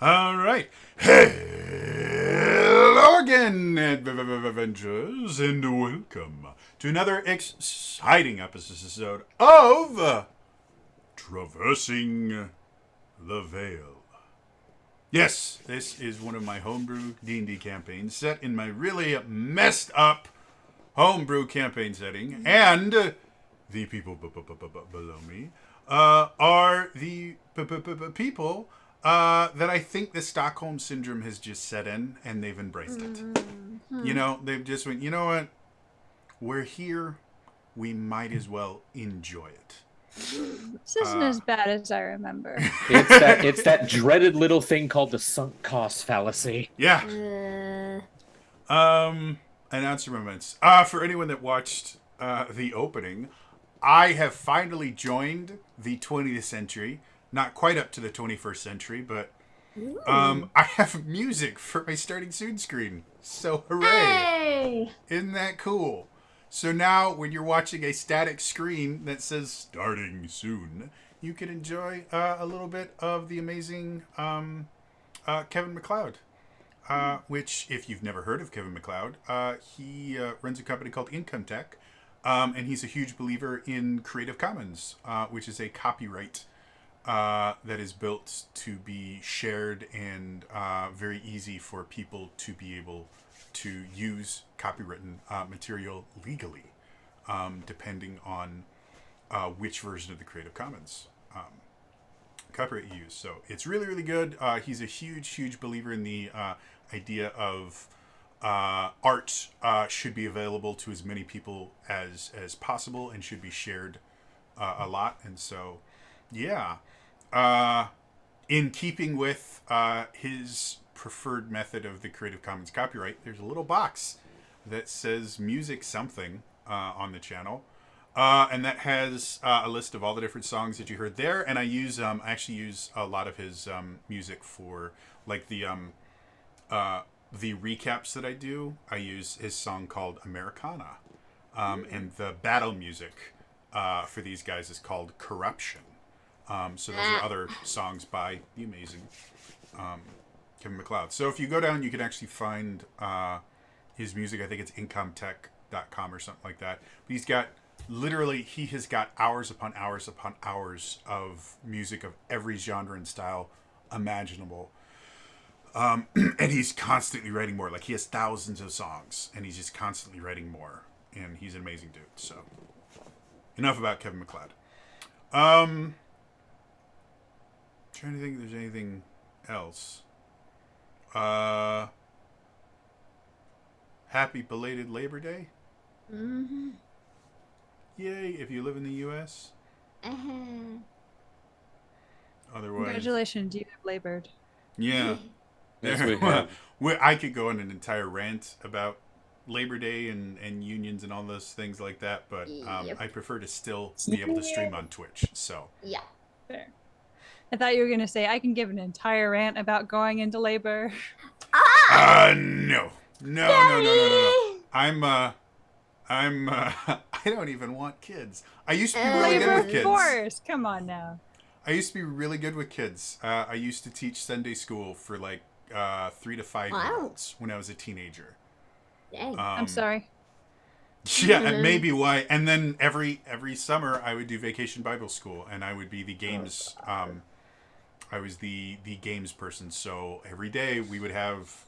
All right. Hello again, adventurers, and welcome to another exciting episode of Traversing the Veil. Yes, this is one of my homebrew D&D campaigns set in my really messed up homebrew campaign setting, and the people below me are the people that I think the Stockholm Syndrome has just set in, and they've embraced it. You know, they've just went, you know what? We're here. We might as well enjoy it. This isn't as bad as I remember. It's that dreaded little thing called the sunk cost fallacy. Yeah. Announcements. For anyone that watched the opening, I have finally joined the 20th century. Not quite up to the 21st century, but I have music for my starting soon screen. So hooray! Hey! Isn't that cool? So now when you're watching a static screen that says starting soon, you can enjoy a little bit of the amazing Kevin MacLeod. Which, if you've never heard of Kevin MacLeod, he runs a company called Income Tech, and he's a huge believer in Creative Commons, which is a copyright that is built to be shared and very easy for people to be able to use copywritten material legally, depending on which version of the Creative Commons copyright you use. So it's really, really good. He's a huge believer in the idea of art should be available to as many people as possible and should be shared a lot. And so, yeah. In keeping with his preferred method of the Creative Commons copyright, there's a little box that says music something on the channel. And that has a list of all the different songs that you heard there. And I actually use a lot of his music for like the recaps that I do. I use his song called Americana. And the battle music for these guys is called Corruption. So those are other songs by the amazing Kevin MacLeod. So if you go down, you can actually find his music. I think it's incomtech.com or something like that. But he's got he has got hours upon hours upon hours of music of every genre and style imaginable. And he's constantly writing more. Like, he has thousands of songs, and he's just constantly writing more. And he's an amazing dude. So, enough about Kevin MacLeod. Trying to think if there's anything else. Happy belated Labor Day. Mm-hmm. Yay, if you live in the U.S. Uh-huh. Otherwise... Congratulations, you have labored. Yeah. Yes, we have. I could go on an entire rant about Labor Day and unions and all those things like that, but Yep. I prefer to still be able to stream on Twitch, so... Yeah. Fair. I thought you were going to say, I can give an entire rant about going into labor. No. No. I don't even want kids. I used to be really good Labor with kids. force. Come on now. I used to be really good with kids. I used to teach Sunday school for like 3 to 5 year olds when I was a teenager. Dang. I'm sorry. Yeah, and maybe why. And then every summer I would do Vacation Bible School, and I would be the games. I was the games person. So every day we would have,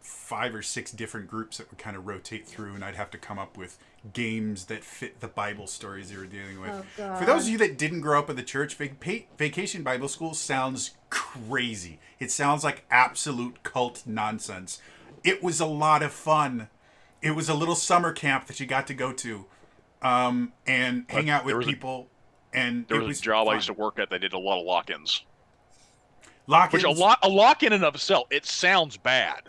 5 or 6 different groups that would kind of rotate through, and I'd have to come up with games that fit the Bible stories they were dealing with. Oh, God. For those of you that didn't grow up in the church, Vacation Bible School sounds crazy. It sounds like absolute cult nonsense. It was a lot of fun. It was a little summer camp that you got to go to and hang out with people. And there it was was a job fun. I used to work at. They did a lot of lock-ins. Lock-ins. Which a lock-in in of itself, it sounds bad.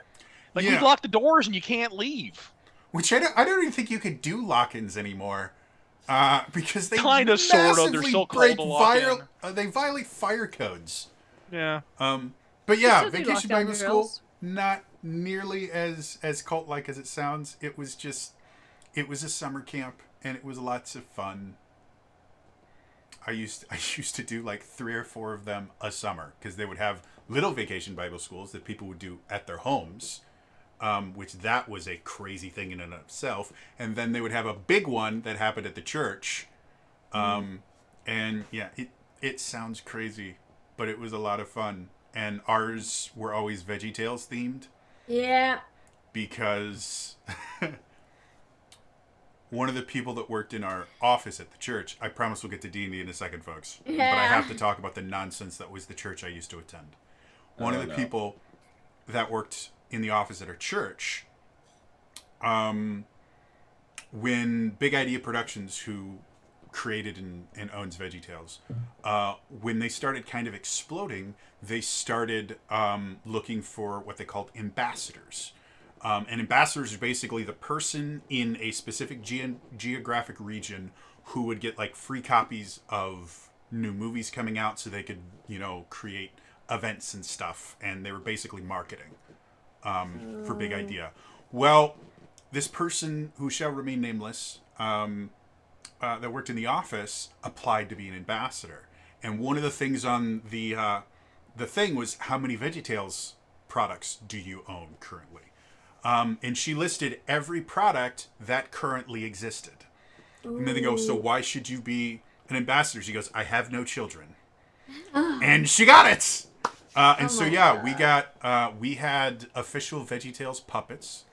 Like, Yeah. you lock the doors and you can't leave. Which I don't even think you could do lock-ins anymore. Because they Kinda, sorta, they're massively still break called a lock-in. they violate fire codes. Yeah. But yeah, still do Vacation lockdown Bible School, drills. not nearly as cult-like as it sounds. It was a summer camp, and it was lots of fun. I used to do like 3 or 4 of them a summer because they would have little vacation Bible schools that people would do at their homes, which that was a crazy thing in and of itself. And then they would have a big one that happened at the church. And yeah, it sounds crazy, but it was a lot of fun. And ours were always VeggieTales themed Yeah. because one of the people that worked in our office at the church, I promise we'll get to D&D in a second, folks, but I have to talk about the nonsense that was the church I used to attend. One of the people that worked in the office at our church, when Big Idea Productions, who created and owns VeggieTales, when they started kind of exploding, they started looking for what they called ambassadors. And ambassadors are basically the person in a specific geographic region who would get like free copies of new movies coming out so they could, create events and stuff. And they were basically marketing for Big Idea. Well, this person who shall remain nameless, that worked in the office, applied to be an ambassador. And one of the things on the thing was, how many VeggieTales products do you own currently? And she listed every product that currently existed. Ooh. And then they go, so why should you be an ambassador? She goes, I have no children. And she got it! We had official VeggieTales puppets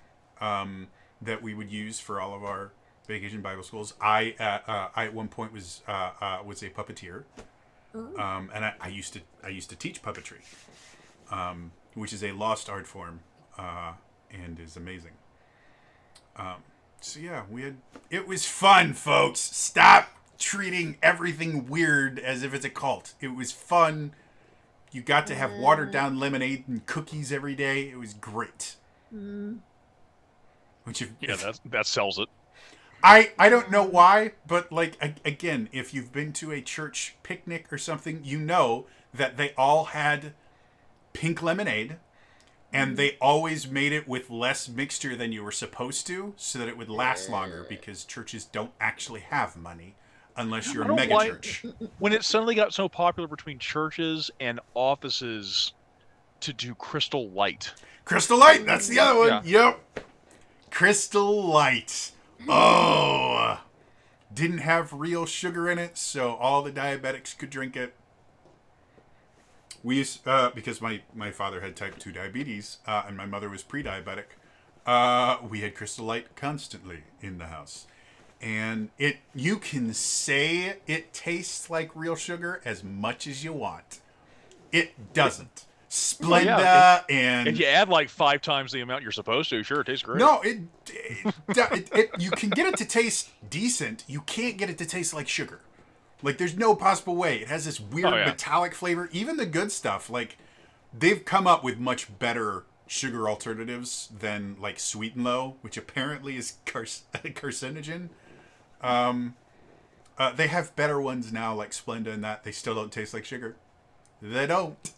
that we would use for all of our vacation Bible schools. I at one point was a puppeteer, and I used to teach puppetry, which is a lost art form, and is amazing. It was fun, folks. Stop treating everything weird as if it's a cult. It was fun. You got to have watered down lemonade and cookies every day. It was great. That sells it. I don't know why, but like again, if you've been to a church picnic or something, you know that they all had pink lemonade, and they always made it with less mixture than you were supposed to, so that it would last longer, because churches don't actually have money unless you're a mega church. When it suddenly got so popular between churches and offices to do Crystal Light. Crystal Light, that's the other one. Yeah. Yep. Crystal Light. Oh, didn't have real sugar in it, so all the diabetics could drink it. We used, because my father had type 2 diabetes, and my mother was pre-diabetic, we had Crystal Light constantly in the house. And you can say it tastes like real sugar as much as you want. It doesn't. Splenda and if you add like 5 times the amount you're supposed to, sure, it tastes great. No, you can get it to taste decent. You can't get it to taste like sugar. Like, there's no possible way. It has this weird metallic flavor. Even the good stuff, like, they've come up with much better sugar alternatives than like Sweet and Low, which apparently is carcinogen. They have better ones now, like Splenda, and that they still don't taste like sugar. They don't.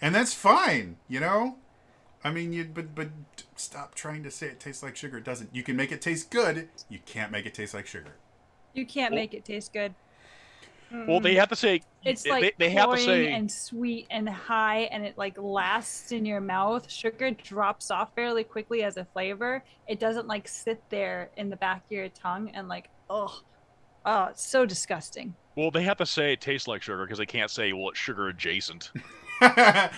And that's fine, I mean, but stop trying to say it tastes like sugar. It doesn't. You can make it taste good. You can't make it taste like sugar. You can't make it taste good. Well, they have to say it's like they have to say and sweet and high, and it like lasts in your mouth. Sugar drops off fairly quickly as a flavor. It doesn't like sit there in the back of your tongue and like oh, it's so disgusting. Well, they have to say it tastes like sugar because they can't say, well, it's sugar adjacent. Can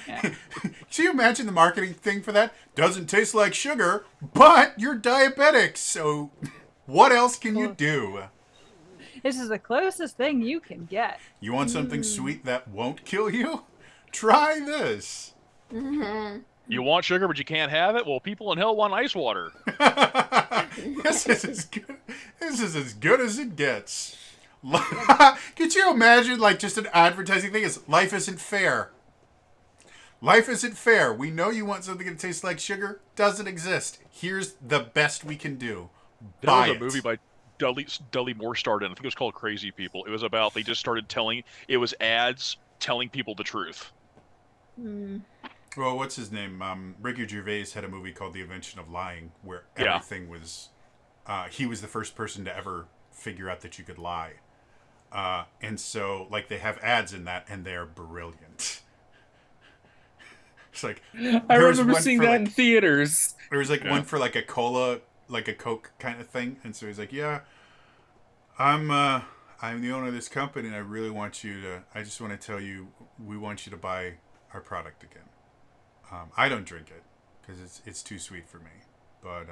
you imagine the marketing thing for that? Doesn't taste like sugar, but you're diabetic, so what else can you do? This is the closest thing you can get. You want something sweet that won't kill you? Try this. You want sugar, but you can't have it? Well, people in hell want ice water. This is as good as it gets. Could you imagine, like, just an advertising thing? Is life isn't fair. Life isn't fair. We know you want something that tastes like sugar. Doesn't exist. Here's the best we can do. There was a movie by Dudley Moore starred in. I think it was called Crazy People. It was about, they just started it was ads telling people the truth. Well, what's his name? Ricky Gervais had a movie called The Invention of Lying, where everything was, he was the first person to ever figure out that you could lie. And so, like, they have ads in that, and they're brilliant. It's like I there was remember one seeing for, that like- in theaters. there was like Yeah. one for like a cola, like a Coke kind of thing, and so he's like, "Yeah, I'm the owner of this company, and I really want you to. I just want to tell you, we want you to buy our product again. I don't drink it because it's too sweet for me, but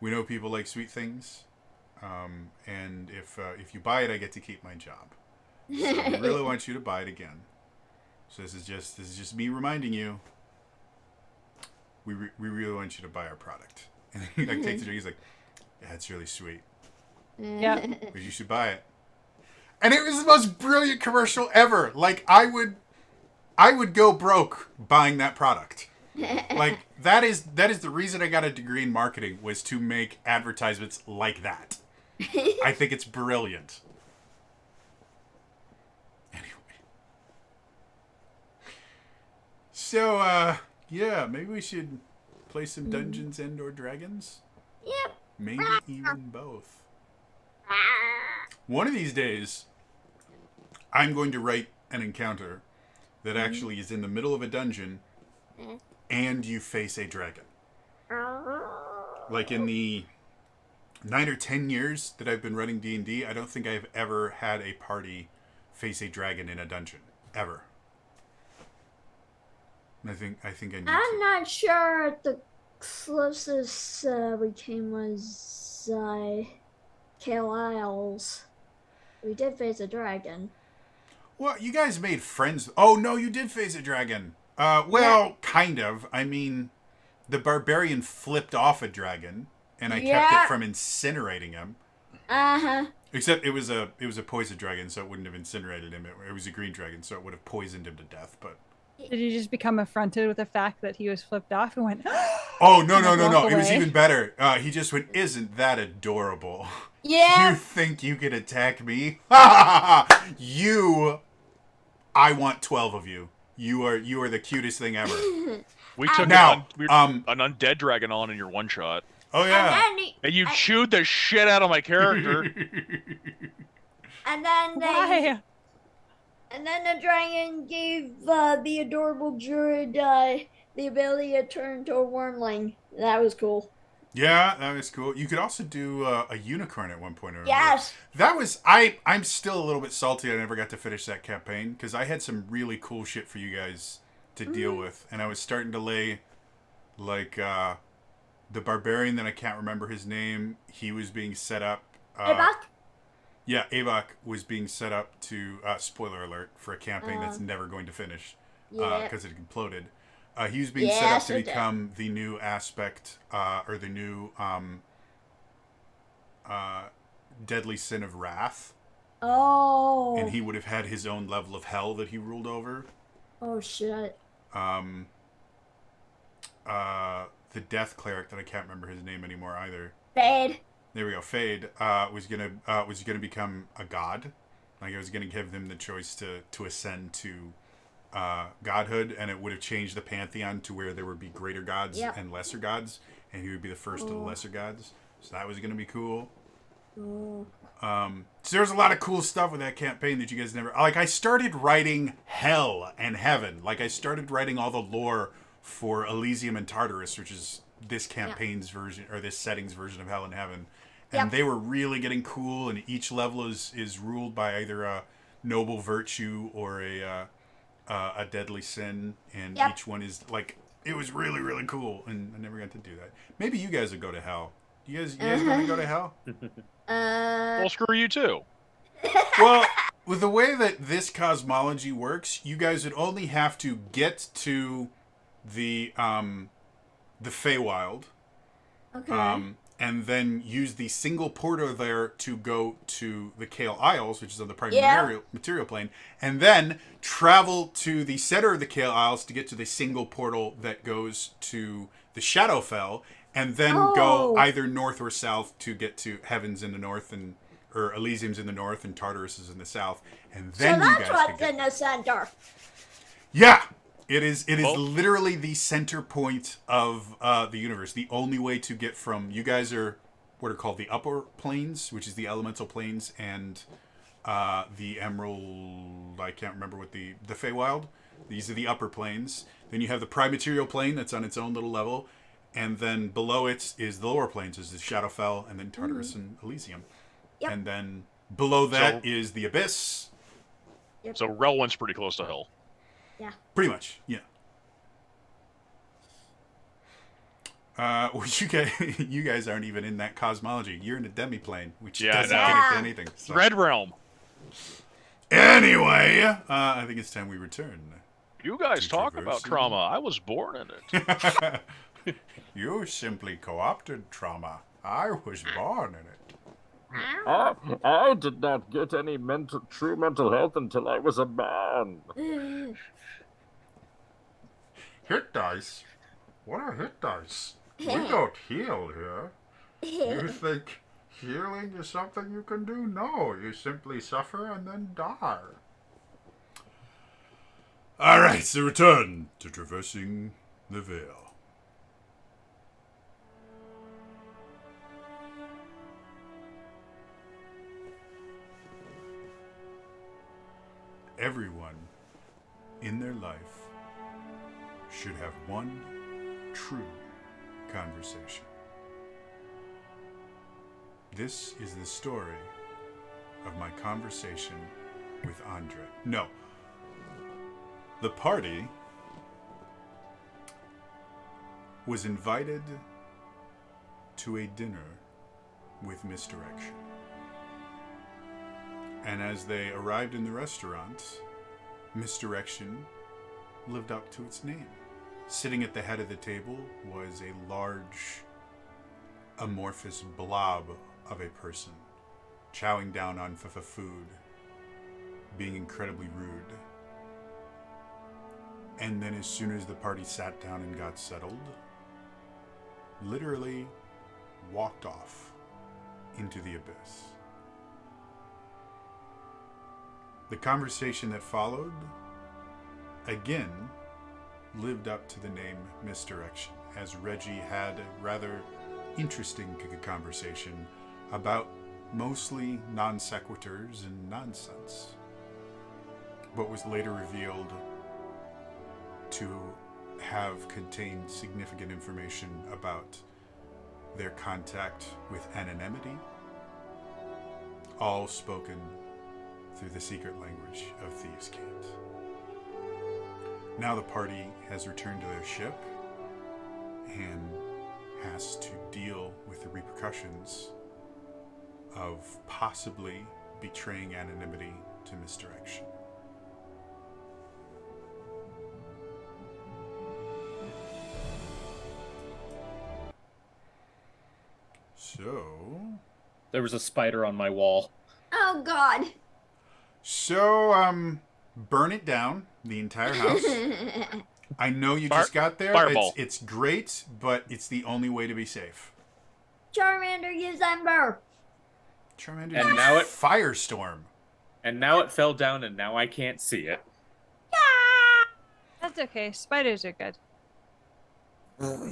we know people like sweet things, and if you buy it, I get to keep my job. So we really want you to buy it again. So this is just me reminding you. We really want you to buy our product." And he like takes it. He's like, "Yeah, it's really sweet. Yeah. But you should buy it." And it was the most brilliant commercial ever. Like I would go broke buying that product. Like that is the reason I got a degree in marketing, was to make advertisements like that. I think it's brilliant. Anyway. So yeah, maybe we should play some Dungeons and or Dragons. Yep. Maybe even both. One of these days, I'm going to write an encounter that actually is in the middle of a dungeon, and you face a dragon. Like in the 9 or 10 years that I've been running D&D, I don't think I've ever had a party face a dragon in a dungeon. Ever. And I think I need I'm to. not sure the closest we came was Kale Isles. We did face a dragon. Well, you guys made friends. Oh, no, you did face a dragon. Well, kind of. I mean, the barbarian flipped off a dragon, and I kept Yeah. it from incinerating him. Uh-huh. Except it was a poison dragon, so it wouldn't have incinerated him. It was a green dragon, so it would have poisoned him to death. But Did you just become affronted with the fact that he was flipped off and went, oh no And walk It was away. even better. He just went, "Isn't that adorable? You Yeah. think you can attack me? You, I want 12 of you. You are the cutest thing ever." We took Now, an undead dragon on in your one shot, Oh yeah. And then, and you chewed the shit out of my character. and then they, why? and then the dragon gave the adorable druid the ability to turn into a wormling. That was cool. Yeah, that was cool. You could also do a unicorn at one point. I remember. Yes. That was I'm still a little bit salty. I never got to finish that campaign because I had some really cool shit for you guys to deal with, and I was starting to lay like the barbarian that I can't remember his name. He was being set up. Ebak? Yeah, Avok was being set up to spoiler alert for a campaign that's never going to finish Yeah. because it imploded. He was being set up Yes, to it did. become the new aspect or the new deadly sin of wrath, Oh. and he would have had his own level of hell that he ruled over. Oh shit. The death cleric that I can't remember his name anymore either. Fade. There we go. Fade was gonna become a god. Like I was gonna give him the choice to ascend to godhood, and it would have changed the pantheon to where there would be greater gods Yep. and lesser gods, and he would be the first of the lesser gods. So that was gonna be cool. Oh. So there's a lot of cool stuff with that campaign that you guys never like. I started writing hell and heaven. Like I started writing all the lore for Elysium and Tartarus, which is this campaign's version or this setting's version of hell and heaven. And Yep. they were really getting cool, and each level is ruled by either a noble virtue or a deadly sin, and Yep. each one is like it was really really cool, and I never got to do that. Maybe you guys would go to hell. You guys want to go to hell? Well, screw you too. Well, with the way that this cosmology works, you guys would only have to get to the Feywild, Okay. and then use the single portal there to go to the Kale Isles, which is on the prime Yeah. material plane, and then travel to the center of the Kale Isles to get to the single portal that goes to the Shadowfell, and then go Oh. either north or south to get to Heaven's in the north or Elysium's in the north and Tartarus is in the south, and So then you that's guys could what's get in the center. yeah, it is. It is Well- literally the center point of the universe. The only way to get from you guys are what are called the upper planes, which is the elemental planes, and the Emerald. I can't remember what the Feywild. These are the upper planes. Then you have the Prime Material plane that's on its own little level, and then below it is the lower planes. Is the Shadowfell, and then Tartarus and Elysium, Yep. and then below that So- is the Abyss. So Relwyn's pretty close to hell. Pretty much, yeah. Well, you guys aren't even in that cosmology. You're in a demiplane, which Yeah, I doesn't know. connect to anything. So. Red Realm. Anyway, I think it's time we return. You guys To talk about traversing. trauma. I was born in it. You simply co-opted trauma. I was born in it. I did not get any true mental health until I was a man. Hit dice? What are hit dice? We don't heal here. You think healing is something you can do? No, you simply suffer and then die. Alright, so return to Traversing the Veil. Everyone in their life should have one true conversation. This is the story of my conversation with Andre. No. The party was invited to a dinner with Misdirection. And as they arrived in the restaurant, Misdirection lived up to its name. Sitting at the head of the table was a large, amorphous blob of a person, chowing down on food, being incredibly rude. And then as soon as the party sat down and got settled, literally walked off into the abyss. The conversation that followed, again, lived up to the name Misdirection, as Reggie had a rather interesting conversation about mostly non sequiturs and nonsense, but was later revealed to have contained significant information about their contact with anonymity, all spoken through the secret language of Thieves' Cant. Now the party has returned to their ship and has to deal with the repercussions of possibly betraying anonymity to Misdirection. So, There was a spider on my wall. Oh God. burn it down, the entire house. I know you Fire- just got there. fireball. It's great, but it's the only way to be safe. Charmander, use Ember. Charmander, And use now it- Firestorm. And now it fell down, and now I can't see it. That's okay. Spiders are good.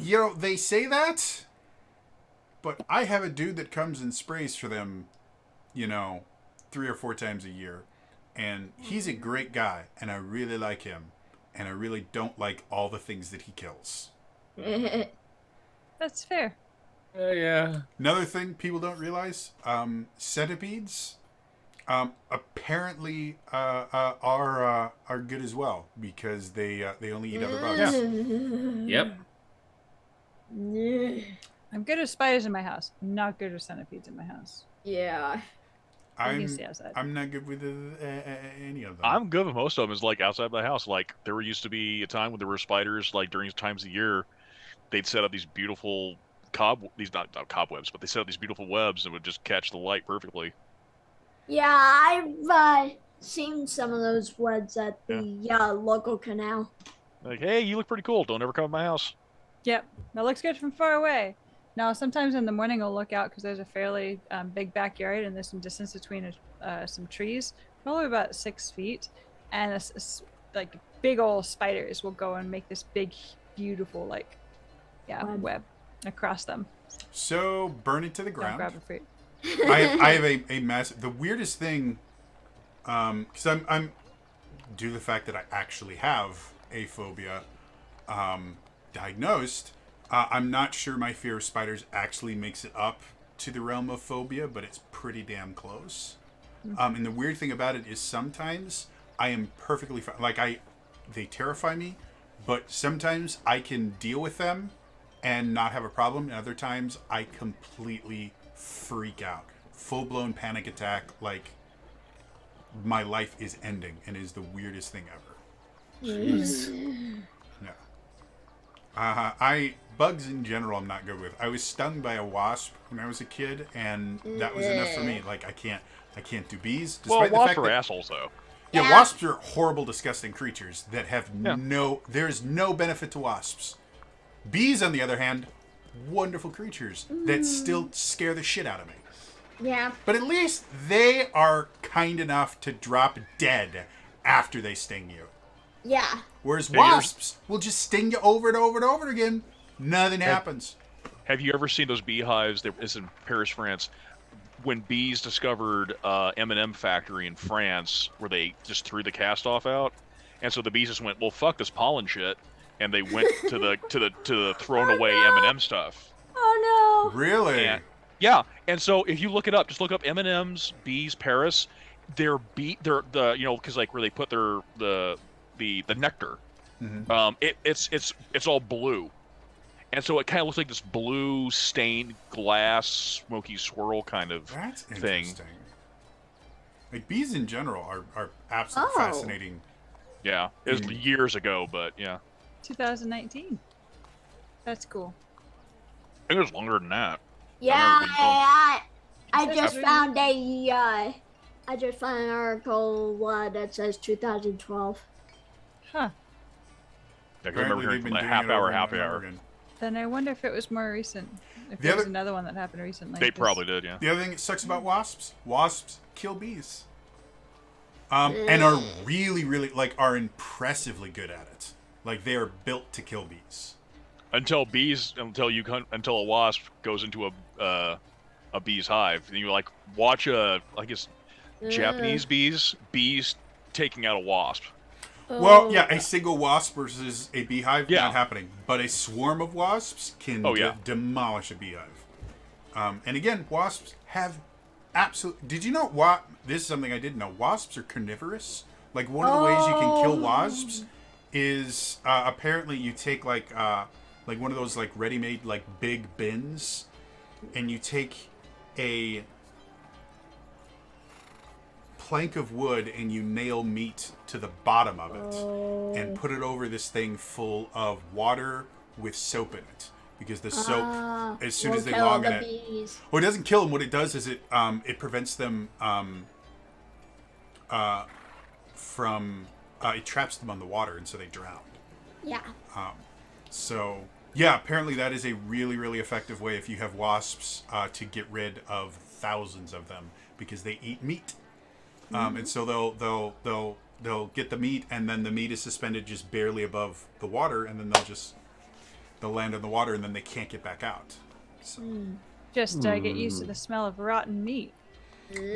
You know, they say that, but I have a dude that comes and sprays for them, 3 or 4 times a year. And he's a great guy, and I really like him. And I really don't like all the things that he kills. That's fair. Yeah. Another thing people don't realize, centipedes apparently are good as well, because they only eat other bugs. Yep. I'm good with spiders in my house. I'm not good with centipedes in my house. Yeah. I'm used to outside. I'm not good with any of them. I'm good with most of them. Is like outside my house. Like there used to be a time when there were spiders. Like during times of the year, they'd set up these beautiful not cobwebs, but they set up these beautiful webs and would just catch the light perfectly. Yeah, I've seen some of those webs at the local canal. Like, hey, you look pretty cool. Don't ever come to my house. Yep, that looks good from far away. Now, sometimes in the morning I'll look out because there's a fairly big backyard and there's some distance between some trees, probably about 6 feet, and like big old spiders will go and make this big, beautiful web across them. So burn it to the Don't ground. grab a fruit. I have a massive. The weirdest thing Because I'm due to the fact that I actually have a phobia diagnosed. I'm not sure my fear of spiders actually makes it up to the realm of phobia, but it's pretty damn close. And the weird thing about it is sometimes I am perfectly fine. Like they terrify me, but sometimes I can deal with them and not have a problem. And other times I completely freak out, full blown panic attack. Like my life is ending, and is the weirdest thing ever. Yeah. Bugs in general I'm not good with. I was stung by a wasp when I was a kid, and that was enough for me. Like I can't do bees. Well, Despite the wasps fact are that, assholes, though. yeah, Yeah. wasps are horrible, disgusting creatures that have Yeah. there's no benefit to wasps. Bees, on the other hand, wonderful creatures that still scare the shit out of me. Yeah. But at least they are kind enough to drop dead after they sting you. Yeah. Whereas Yeah, you're- wasps will just sting you over and over and over again. Nothing happens. Have you ever seen those beehives? There is in Paris, France, when bees discovered M&M factory in France, where they just threw the cast off out, and so the bees just went, well, fuck this pollen shit, and they went to the thrown away M&M stuff. Oh no. Really? And, yeah, and so if you look it up, just look up M&M's bees Paris. They're because like where they put the nectar, it's all blue. And so it kind of looks like this blue stained glass smoky swirl kind of That's thing. interesting. Like bees in general are absolutely Oh. fascinating. Yeah, it was years ago, but yeah, 2019. That's cool. I think it was longer than that. Yeah. I've never been I just Really? found I just found an article that says 2012. Huh. I can remember Apparently hearing they've from been the doing half it hour, over happy and over hour. again. Then I wonder if it was more recent. If The there was other- another one that happened recently. They 'cause- probably did, yeah. The other thing that sucks about wasps kill bees. And are really, really, like, are impressively good at it. Like, they are built to kill bees. Until a wasp goes into a bee's hive, and you like watch Japanese bees taking out a wasp. Well, yeah, a single wasp versus a beehive, Yeah. not happening. But a swarm of wasps can Oh, yeah. demolish a beehive. And again, wasps have absolute. Did you know this is something I didn't know. Wasps are carnivorous. Like one of the ways you can kill wasps is apparently you take like one of those like ready-made like big bins, and you take a plank of wood and you nail meat to the bottom of it and put it over this thing full of water with soap in it, because the soap, as soon as they log in it, bees. well, it doesn't kill them. What it does is it prevents them from it traps them on the water, and so they drown. Yeah. So yeah, apparently that is a really, really effective way if you have wasps to get rid of thousands of them, because they eat meat. And so they'll get the meat, and then the meat is suspended just barely above the water, and then they'll land on the water, and then they can't get back out. So, Just get used to the smell of rotten meat.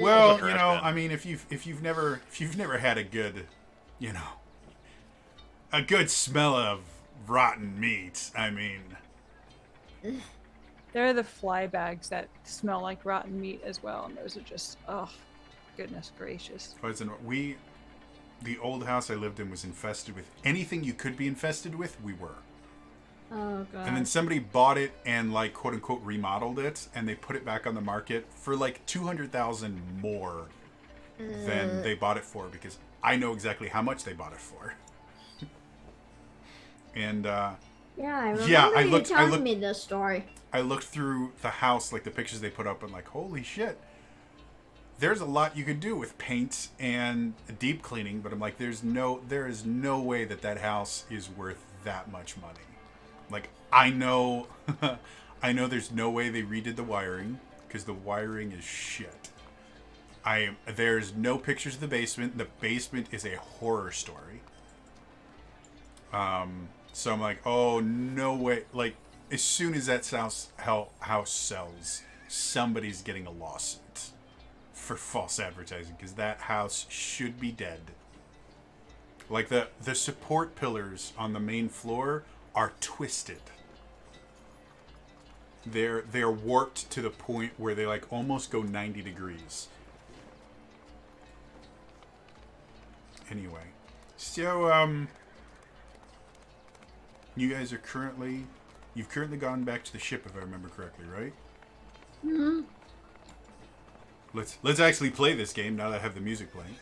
well, Also you trash know, bin. I mean, if you've never had a good, a good smell of rotten meat, I mean, There are the fly bags that smell like rotten meat as well, and those are just, oh, goodness gracious. the old house I lived in was infested with anything you could be infested with. We were. Oh god. And then somebody bought it and like quote unquote remodeled it, and they put it back on the market for like 200,000 more than they bought it for, because I know exactly how much they bought it for. And yeah, I remember yeah, I you looked- telling me this story. I looked through the house, like the pictures they put up, and like, holy shit, there's a lot you could do with paint and deep cleaning. But I'm like, there is no way that house is worth that much money. Like, I know, I know there's no way they redid the wiring, because the wiring is shit. There's no pictures of the basement. The basement is a horror story. So I'm like, oh, no way. Like, as soon as that house sells, somebody's getting a lawsuit for false advertising, because that house should be dead. Like the support pillars on the main floor are twisted. They're warped to the point where they like almost go 90 degrees. Anyway, so you guys are you've currently gone back to the ship, if I remember correctly, right? Hmm. Let's actually play this game now that I have the music playing.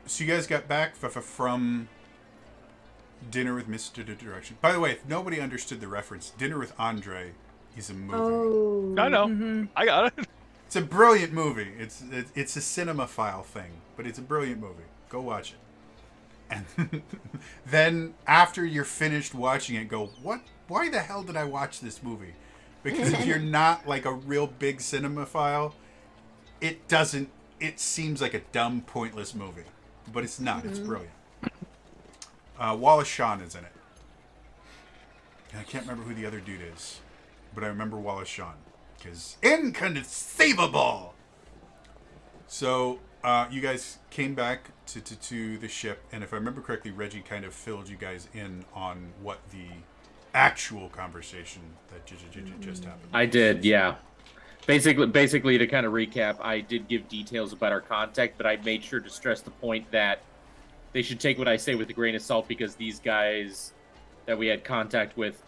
So you guys got back from Dinner with Mr. Direction. By the way, if nobody understood the reference, Dinner with Andre is a movie. Oh. I know. I got it. It's a brilliant movie. It's a cinemaphile thing, but it's a brilliant movie. Go watch it. And then after you're finished watching it, go, what? Why the hell did I watch this movie? Because if you're not like a real big cinemaphile, it seems like a dumb, pointless movie. But it's not. It's brilliant. Wallace Shawn is in it. And I can't remember who the other dude is. But I remember Wallace Shawn. Because inconceivable! So, you guys came back to the ship. And if I remember correctly, Reggie kind of filled you guys in on what the actual conversation that just happened. I did, yeah. Basically, to kind of recap, I did give details about our contact, but I made sure to stress the point that they should take what I say with a grain of salt, because these guys that we had contact with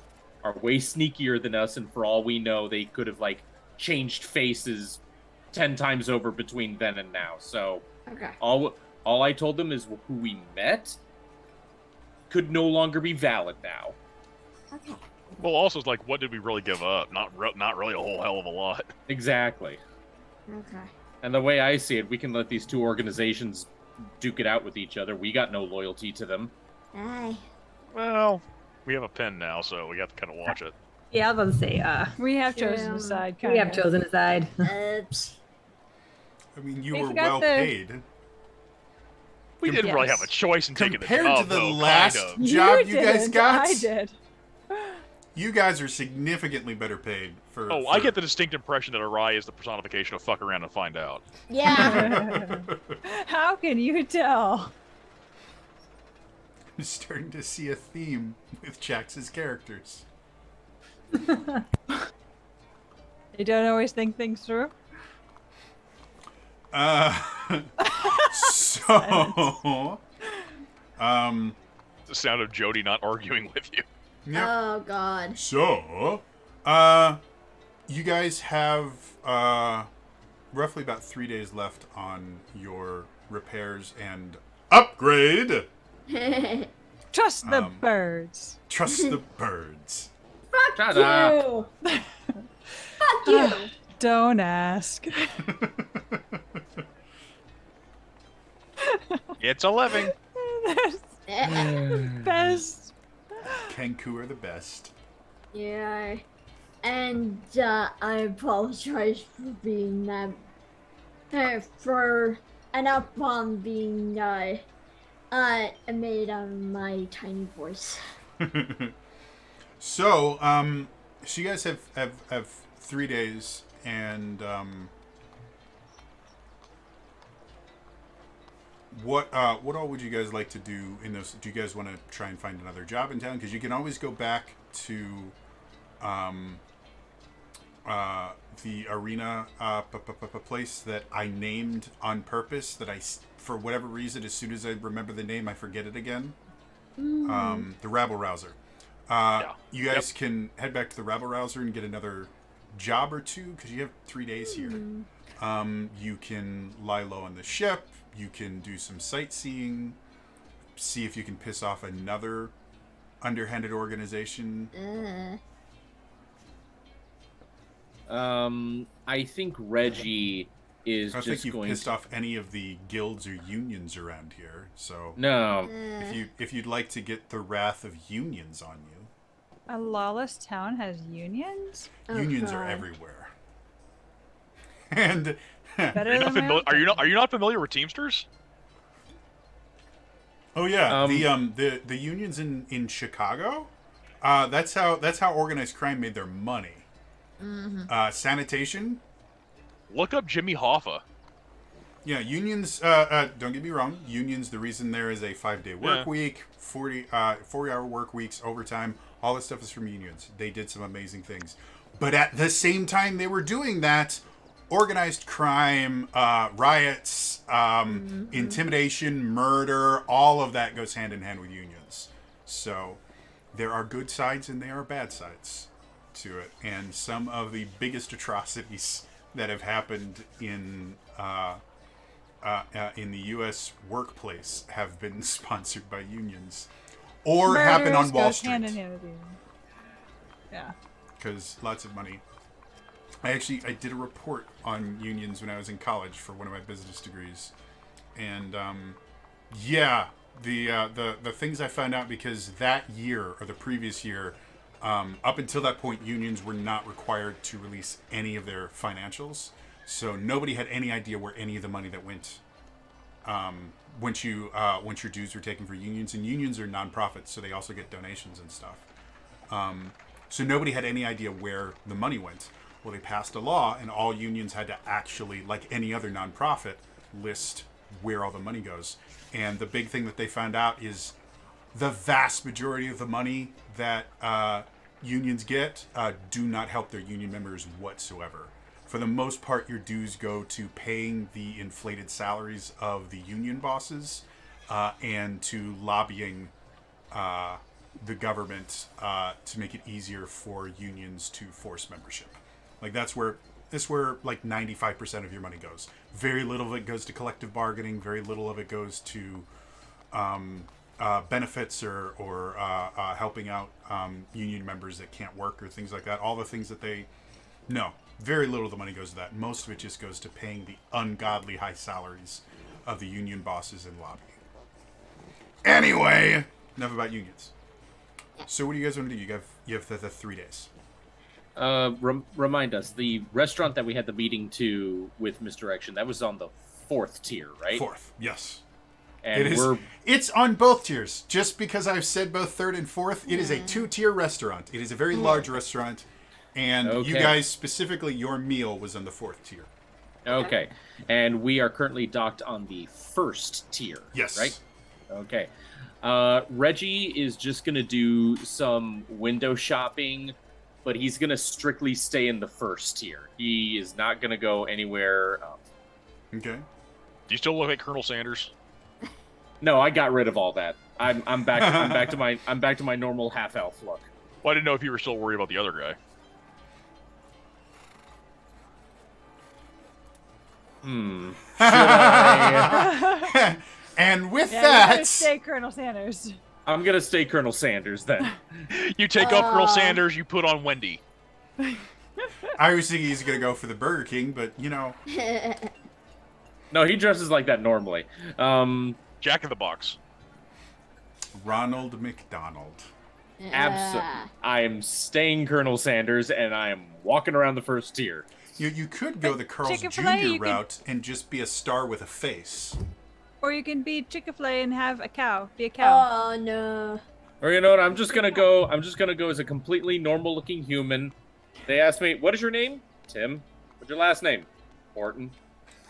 are way sneakier than us, and for all we know, they could have like changed faces 10 times over between then and now. So Okay. all I told them is who we met could no longer be valid now. Okay. Well, also, it's like, what did we really give up? Not really a whole hell of a lot. Exactly. Okay. And the way I see it, we can let these two organizations duke it out with each other. We got no loyalty to them. Aye. Well, we have a pen now, so we have to kind of watch it. Yeah, I was about to say, We have Yeah. chosen a side. we have kinda. chosen a side. Oops. I mean, you We were forgot well the- paid. We didn't really Yes. have a choice in taking the Compared job, to the though, last kind of. job you guys didn't, got, I did. you guys are significantly better paid for. Oh, I get the distinct impression that Arai is the personification of fuck around and find out. Yeah. How can you tell? I'm starting to see a theme with Jax's characters. You don't always think things through. So, The sound of Jody not arguing with you. yeah. Oh God. So, you guys have roughly about 3 days left on your repairs and upgrade. Trust the Um, birds. Trust the birds. Shut up. You. Fuck you. Don't ask. It's 11. Best. Kenku are the best. Yeah. And I apologize for being for and upon being made on my tiny voice. So, so you guys have 3 days, and what all would you guys like to do in those? Do you guys want to try and find another job in town? Because you can always go back to the arena place that I named on purpose. That for whatever reason, as soon as I remember the name, I forget it again. The Rabble Rouser. You guys can head back to the Rabble Rouser and get another job or two, because you have 3 days here. You can lie low on the ship. You can do some sightseeing. See if you can piss off another underhanded organization. I think Reggie is I don't just think you've going pissed to... off any of the guilds or unions around here. So No. if you'd like to get the wrath of unions on you, A lawless town has unions? unions are God. everywhere. And Better than my own Are you not familiar with Teamsters? oh yeah, the unions in Chicago. That's how organized crime made their money. Sanitation. Look up Jimmy Hoffa. Yeah, unions, don't get me wrong, unions, the reason there is a 5-day work week, 40-hour work weeks, overtime, all this stuff is from unions. They did some amazing things. But at the same time they were doing that, organized crime, riots, intimidation, murder, all of that goes hand in hand with unions. So there are good sides and there are bad sides to it. And some of the biggest atrocities that have happened in the U.S. workplace have been sponsored by unions or happen on Wall goes hand in Street. hand with unions. Yeah. Because lots of money. I did a report on unions when I was in college for one of my business degrees. And, the things I found out, because that year or the previous year, up until that point, unions were not required to release any of their financials. So nobody had any idea where any of the money that went once your dues were taken for unions. And unions are nonprofits, so they also get donations and stuff. So nobody had any idea where the money went. Well, they passed a law, and all unions had to actually, like any other nonprofit, list where all the money goes. And the big thing that they found out is the vast majority of the money that unions get do not help their union members whatsoever. For the most part, your dues go to paying the inflated salaries of the union bosses and to lobbying the government to make it easier for unions to force membership. Like that's where like 95% of your money goes. Very little of it goes to collective bargaining. Very little of it goes to benefits or helping out union members that can't work or things like that. All the things that very little of the money goes to that. Most of it just goes to paying the ungodly high salaries of the union bosses and lobbying. Anyway, enough about unions. So what do you guys want to do? You have the 3 days. Remind us, the restaurant that we had the meeting to with Misdirection, that was on the 4th tier, right? 4th, yes. And it's on both tiers. Just because I've said both 3rd and 4th, it is a 2-tier restaurant. It is a very large restaurant. And you guys, specifically, your meal was on the 4th tier. Okay. And we are currently docked on the 1st tier. Yes. Right? Okay. Reggie is just going to do some window shopping, but he's going to strictly stay in the 1st tier. He is not going to go anywhere up. Okay. Do you still look like Colonel Sanders? No, I got rid of all that. I'm back. I'm back to my normal half elf look. Well, I didn't know if you were still worried about the other guy. Should I? And with Yeah, that, you're gonna stay Colonel Sanders. I'm gonna stay Colonel Sanders then. You take off Colonel Sanders, you put on Wendy. I was thinking he's going to go for the Burger King, but, No, he dresses like that normally. Jack in the Box. Ronald McDonald. I am staying Colonel Sanders, and I am walking around the 1st tier. You could go the Carl's Chick-fil-A, Jr. you could- route and just be a star with a face. Or you can be Chick-fil-A and have a cow. Be a cow. Oh no. Or you know what? I'm just gonna go as a completely normal-looking human. They asked me, "What is your name?" Tim. What's your last name? Orton.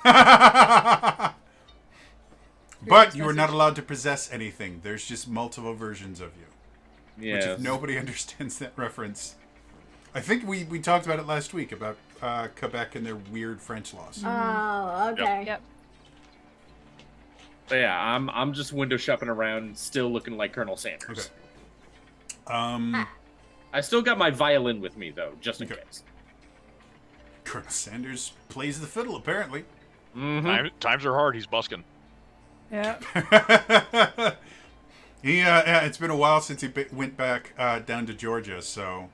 But you are not allowed to possess anything. There's just multiple versions of you. Which, Yeah. if nobody understands that reference, I think we talked about it last week about Quebec and their weird French laws. Oh, okay. Yep. But yeah, I'm just window shopping around, still looking like Colonel Sanders. Okay. I still got my violin with me though, just in Okay. case. Colonel Sanders plays the fiddle, apparently. Mm-hmm. Times are hard, he's busking. Yeah. It's been a while since he went back down to Georgia, so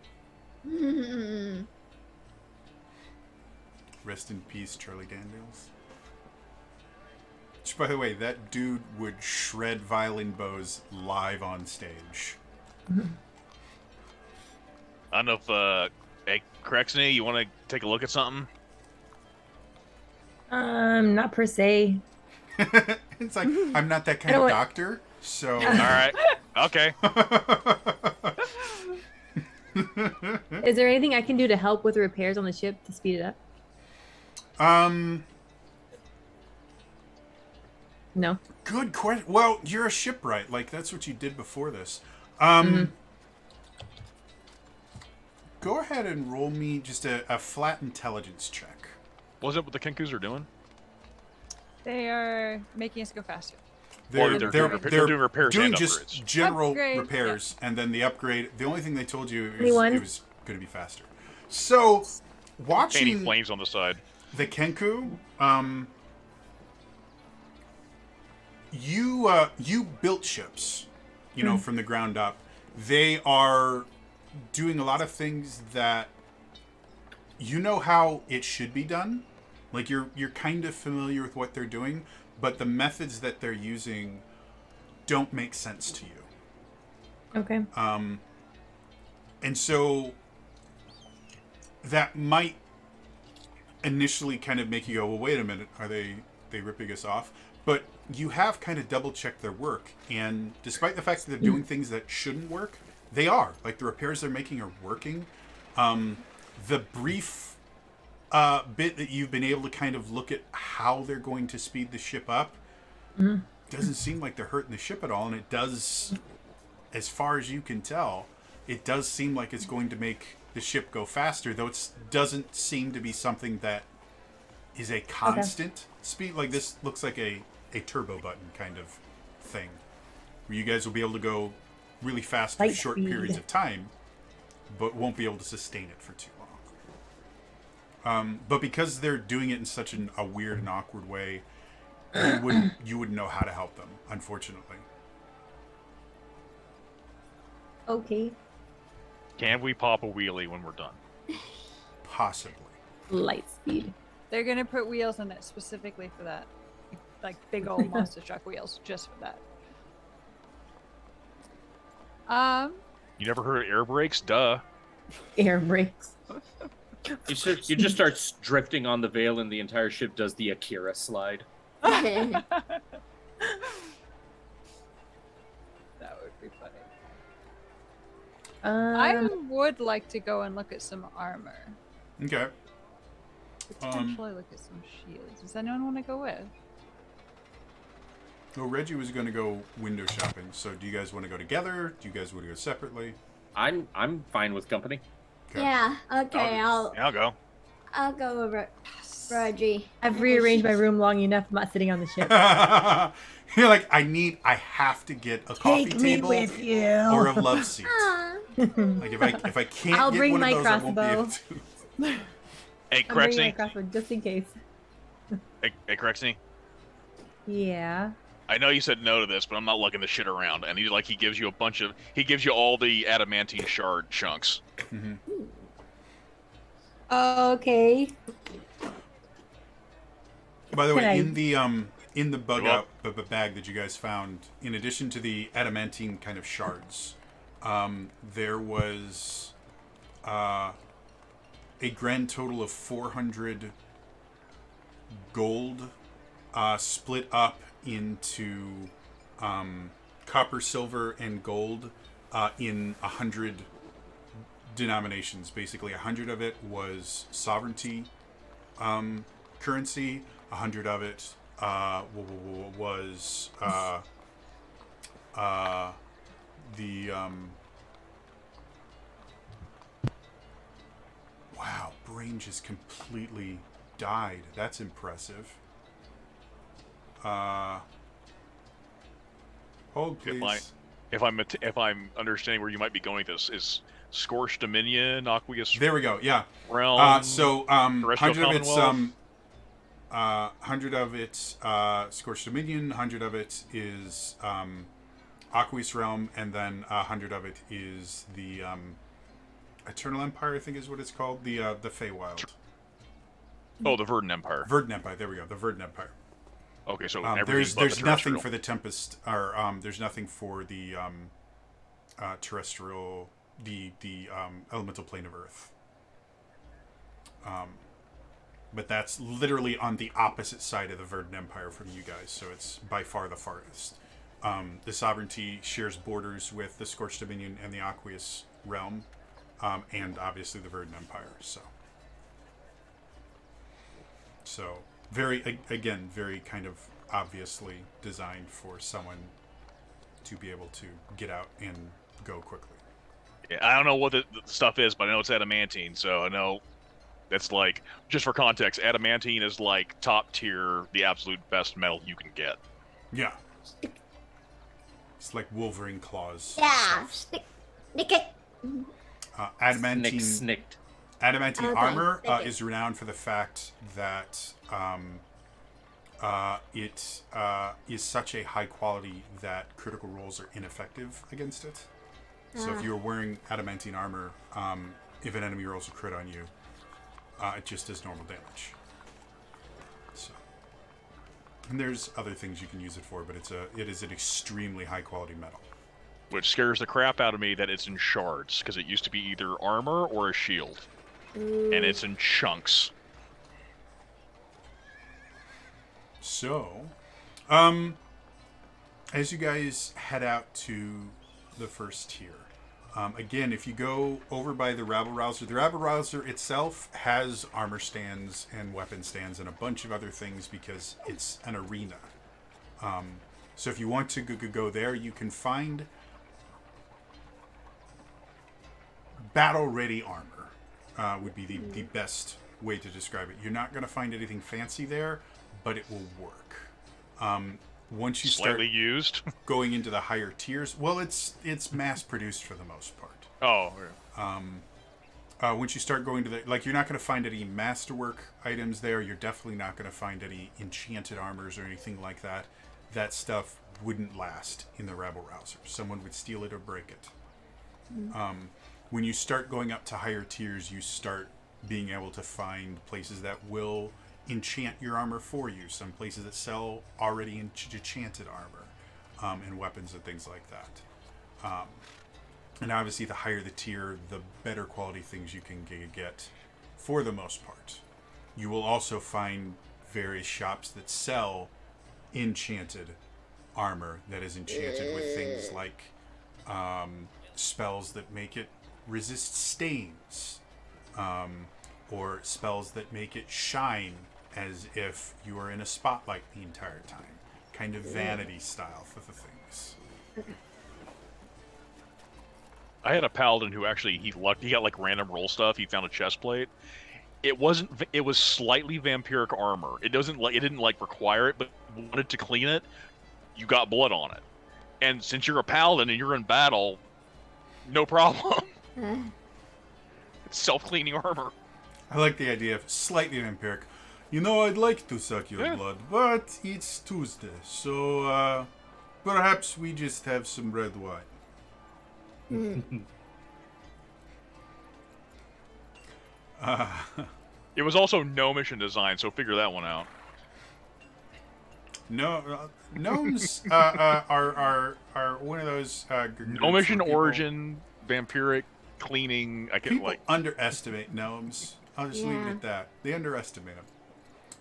rest in peace, Charlie Daniels. Which, by the way, that dude would shred violin bows live on stage. I don't know if, hey, Crexney, you want to take a look at something? Not per se. It's like, I'm not that kind I of don't doctor, so... All right. Okay. Is there anything I can do to help with the repairs on the ship to speed it up? No. Good question. Well, you're a shipwright. Like, that's what you did before this. Go ahead and roll me just a flat intelligence check. Wasn't what the Kenkus are doing? They are making us go faster. They're doing repairs doing and just upgrades. general Upgrade, repairs, and then the upgrade. The only thing they told you is Anyone? it was going to be faster. So, Painting watching flames on the side. the Kenku, you built ships, you know, from the ground up. They are doing a lot of things that you know how it should be done. Like you're kind of familiar with what they're doing, but the methods that they're using don't make sense to you. Okay. And so that might initially kind of make you go, well, wait a minute, are they ripping us off? But you have kind of double checked their work, and despite the fact that they're doing things that shouldn't work, they are. Like the repairs they're making are working. The brief bit that you've been able to kind of look at how they're going to speed the ship up doesn't seem like they're hurting the ship at all, and it does, as far as you can tell, it does seem like it's going to make the ship go faster, though it doesn't seem to be something that is a constant speed. Like this looks like a turbo button kind of thing, where you guys will be able to go really fast for Light short speed. periods of time, but won't be able to sustain it for too long. But because they're doing it in such a weird and awkward way, you wouldn't know how to help them, unfortunately. Okay. Can we pop a wheelie when we're done? Possibly. Light speed. They're gonna put wheels in it specifically for that, like big old monster truck wheels, just for that. You never heard of air brakes? Duh. Air brakes. You just start drifting on the Veil, and the entire ship does the Akira slide. That would be funny. I would like to go and look at some armor. Okay. Potentially look at some shields. Does anyone want to go with? Well, Reggie was going to go window shopping, so do you guys want to go together? Do you guys want to go separately? I'm fine with company. Okay. Yeah, okay, I'll go. I'll go over Reggie. I've rearranged my room long enough. I'm not sitting on the ship. You're like, I have to get a coffee table you. or a love seat. Ah, Like if I can't I'll get bring one my of those, I won't be able crossbow. to. Hey, I'm bringing my Crexy. crossbow just in case. Hey, Crexy. Yeah. I know you said no to this, but I'm not lugging this shit around. And he gives you all the adamantine shard chunks. Okay. By the way, Can I- in the bug Go out bag that you guys found, in addition to the adamantine kind of shards, there was a grand total of 400 gold split up into copper, silver, and gold in 100 denominations. Basically, 100 of it was sovereignty currency, 100 of it was the wow, brain just completely died. That's impressive. Hold, please. If I'm understanding where you might be going, this is Scorched Dominion, Aqueous There we go. Yeah. Realm. So Terrestrial 100 of it's Commonwealth? 100 of it's Scorched Dominion, 100 of it is Aqueous Realm, and then 100 of it is the Eternal Empire, I think is what it's called, the Feywild. Oh, the Verdant Empire. Verdant Empire. There we go. The Verdant Empire. Okay, so There's everything's but the nothing terrestrial. for the Tempest, or there's nothing for the terrestrial, the elemental plane of Earth. But that's literally on the opposite side of the Verdant Empire from you guys, so it's by far the farthest. The Sovereignty shares borders with the Scorched Dominion and the Aqueous Realm. and obviously the Verdant Empire. So very kind of obviously designed for someone to be able to get out and go quickly. Yeah, I don't know what the stuff is, but I know it's adamantine, so I know that's like, just for context, adamantine is like top tier, the absolute best metal you can get. Yeah. It's like Wolverine claws. Yeah, stuff. nick it. Adamantine. Snicked. Adamantine Okay, armor thank you. is renowned for the fact that it is such a high quality that critical rolls are ineffective against it. So if you're wearing adamantine armor, if an enemy rolls a crit on you, it just does normal damage. So, and there's other things you can use it for, but it is an extremely high quality metal. Which scares the crap out of me that it's in shards, because it used to be either armor or a shield. And it's in chunks. So, as you guys head out to the first tier, again, if you go over by the Rabble-Rouser itself has armor stands and weapon stands and a bunch of other things because it's an arena. So if you want to go there, you can find battle-ready armor. Would be the best way to describe it. You're not going to find anything fancy there, but it will work. Once you start Slightly used. going into the higher tiers, well, it's mass produced for the most part. Oh, okay. Once you start going to the, like, you're not going to find any masterwork items there. You're definitely not going to find any enchanted armors or anything like that. That stuff wouldn't last in the Rabble-Rouser. Someone would steal it or break it. When you start going up to higher tiers, you start being able to find places that will enchant your armor for you. Some places that sell already enchanted armor and weapons and things like that. And obviously, the higher the tier, the better quality things you can get for the most part. You will also find various shops that sell enchanted armor that is enchanted with things like spells that make it resist stains, or spells that make it shine as if you are in a spotlight the entire time. Kind of vanity style for the things. I had a paladin who actually he got like random roll stuff. He found a chest plate. It was slightly vampiric armor. It didn't require it, but wanted to clean it. You got blood on it, and since you're a paladin and you're in battle, no problem. It's self-cleaning armor. I like the idea of slightly vampiric. You know, I'd like to suck your blood, but it's Tuesday, so perhaps we just have some red wine. It was also gnomish in design, so figure that one out. No, gnomes are one of those Gnomish in origin, vampiric cleaning. I can people underestimate gnomes. I'll just leave it Yeah. at that. They underestimate them.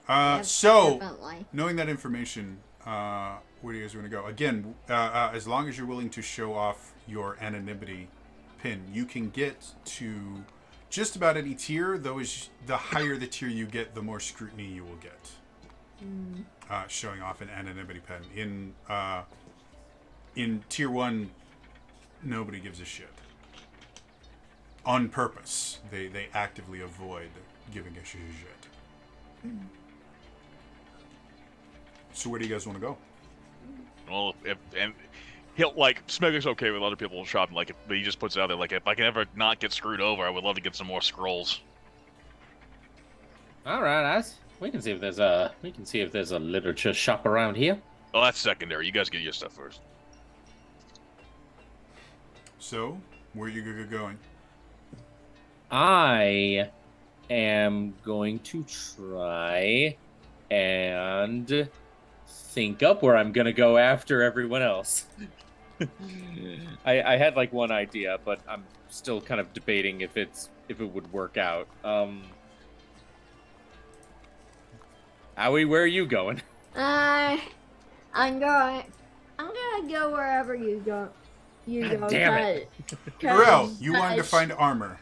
Yeah, So, definitely. knowing that information, where do you guys want to go? Again, as long as you're willing to show off your anonymity pin, you can get to just about any tier. Though, the higher the tier you get, the more scrutiny you will get. Showing off an anonymity pin in tier 1, nobody gives a shit. On purpose, they actively avoid giving a shit. So where do you guys want to go? Well, he'll like Smegler's okay with other people shopping. Like, if he just puts it out there, like, if I can ever not get screwed over, I would love to get some more scrolls. All right, guys. We can see if there's a literature shop around here. Oh, that's secondary. You guys get your stuff first. So, where are you going? I am going to try and think up where I'm gonna go after everyone else. I had like one idea, but I'm still kind of debating if it would work out. Howie, where are you going? I'm gonna go wherever you go. God damn it. Pharrell, you wanted to find armor.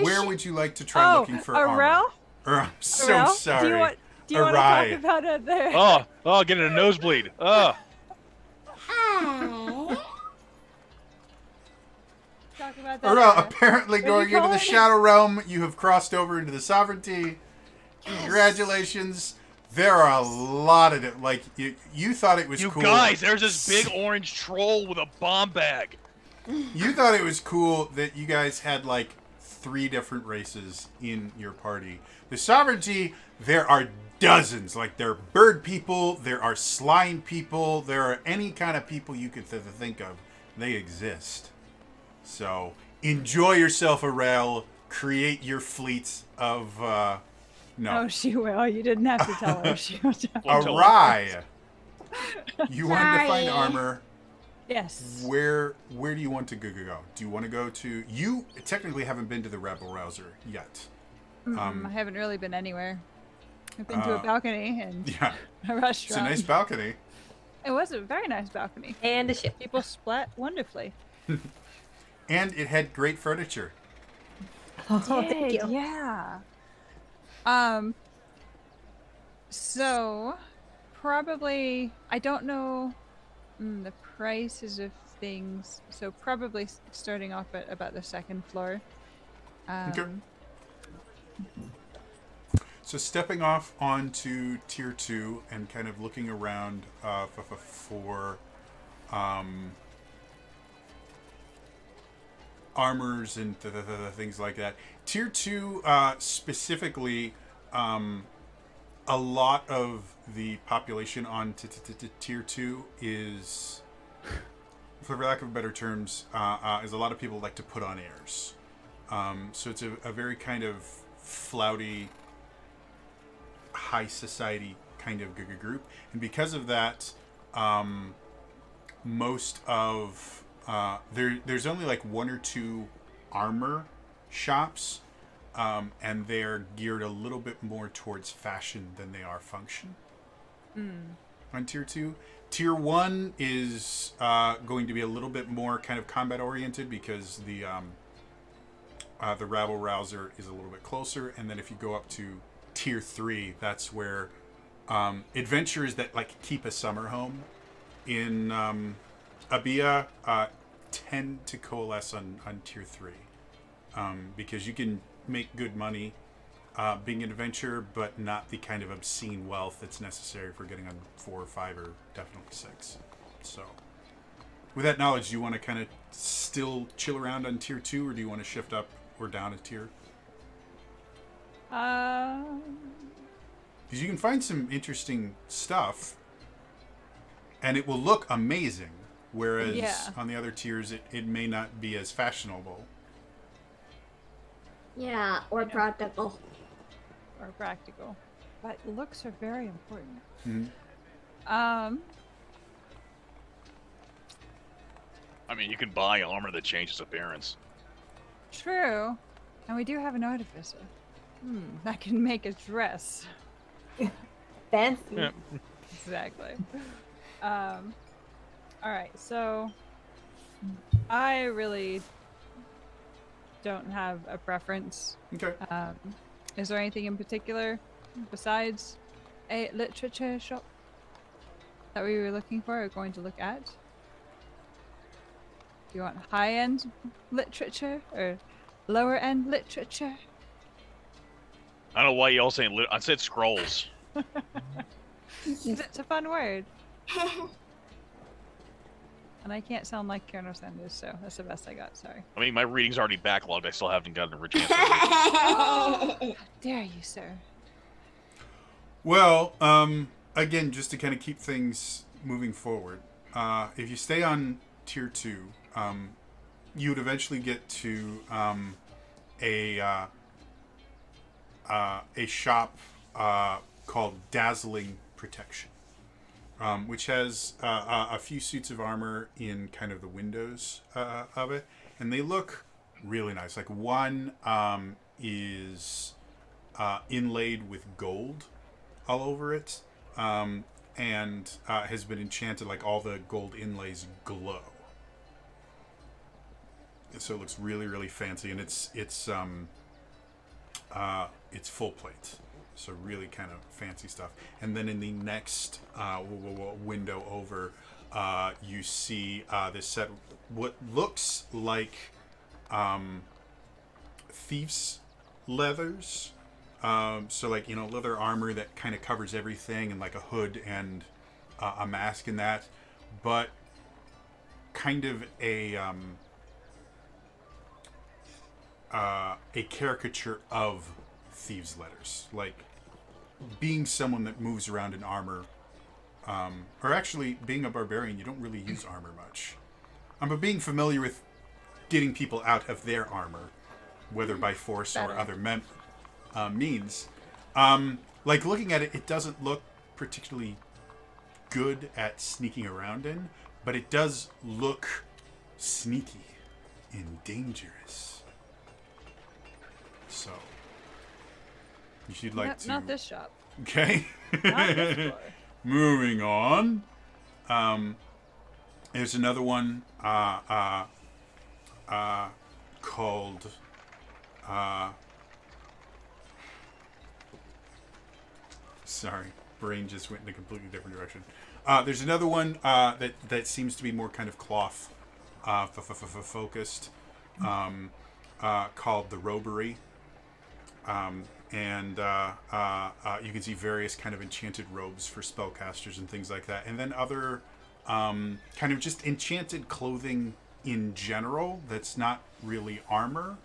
where would you like to try looking for armor? Arel? I'm so Arel? sorry. Do you want to Arai. talk about it there? Oh, getting a nosebleed. Talk about that. Arel, Arel. apparently What going do you into call the it? Shadow Realm, you have crossed over into the Sovereignty. Congratulations. There are a lot of it. Like, you thought it was You cool. guys, there's this big orange troll with a bomb bag. You thought it was cool that you guys had, like, 3 different races in your party. The Sovereignty, there are dozens. Like, there are bird people, there are slime people, there are any kind of people you could think of. They exist. So, enjoy yourself, Arel. Create your fleets of, no. Oh, she will. You didn't have to tell her. She will tell Well, tell her. Arai. You wanted to find Sorry. armor. Yes. Where do you want to go? Do you want to go to... You technically haven't been to the Rebel Rouser yet. I haven't really been anywhere. I've been to a balcony and Yeah, a it's restaurant. a nice balcony. It was a very nice balcony. And a ship. People splat wonderfully. And it had great furniture. Oh, thank you. Yeah. So probably I don't know the prices of things. So probably starting off at about the 2nd floor. Okay. So stepping off onto tier 2 and kind of looking around for armors and things like that. Tier 2 specifically, a lot of the population on tier 2 is, for lack of better terms, is a lot of people like to put on airs. So it's a very kind of flouty, high society kind of group. And because of that, most of... there's only like 1 or 2 armor shops, and they're geared a little bit more towards fashion than they are function. On tier 2. Tier 1 is going to be a little bit more kind of combat oriented because the Rabble Rouser is a little bit closer, and then if you go up to tier 3, that's where adventurers that like keep a summer home in Abia tend to coalesce on tier 3, because you can make good money being an adventurer, but not the kind of obscene wealth that's necessary for getting on 4 or 5 or definitely 6. So with that knowledge, do you want to kind of still chill around on tier 2, or do you want to shift up or down a tier? Because you can find some interesting stuff and it will look amazing, whereas Yeah. on the other tiers it may not be as fashionable. Yeah, or practical. or practical. But looks are very important. Mhm. I mean, you can buy armor that changes appearance. True. And we do have an artificer. That can make a dress. Fancy. Yeah. Exactly. Alright, so I really don't have a preference. Okay. Is there anything in particular besides a literature shop that we were looking for or going to look at? Do you want high-end literature or lower-end literature? I don't know why y'all saying I said scrolls. It's a fun word. And I can't sound like Colonel Sanders, so that's the best I got. Sorry. I mean, my reading's already backlogged. I still haven't gotten a chance to read it. Dare you, sir? Well, again, just to kind of keep things moving forward, if you stay on tier 2, you would eventually get to a shop called Dazzling Protection, which has a few suits of armor in kind of the windows of it, and they look really nice. Like one is inlaid with gold all over it, and has been enchanted, like all the gold inlays glow. So it looks really, really fancy, and it's full plate, so really kind of fancy stuff. And then in the next window over, you see this set, what looks like thieves' leathers. So like, leather armor that kind of covers everything, and like a hood and a mask in that, but kind of a caricature of thieves' letters, like being someone that moves around in armor, or actually being a barbarian. You don't really use armor much, but being familiar with getting people out of their armor, whether by force or other means. Like looking at it, it doesn't look particularly good at sneaking around in, but it does look sneaky and dangerous. So, if you'd like to... Not this shop. Okay. Not this floor. Moving on. There's another one called... sorry, brain just went in a completely different direction. There's another one that seems to be more kind of cloth focused, called the Robery. And you can see various kind of enchanted robes for spellcasters and things like that. And then other kind of just enchanted clothing in general that's not really armor,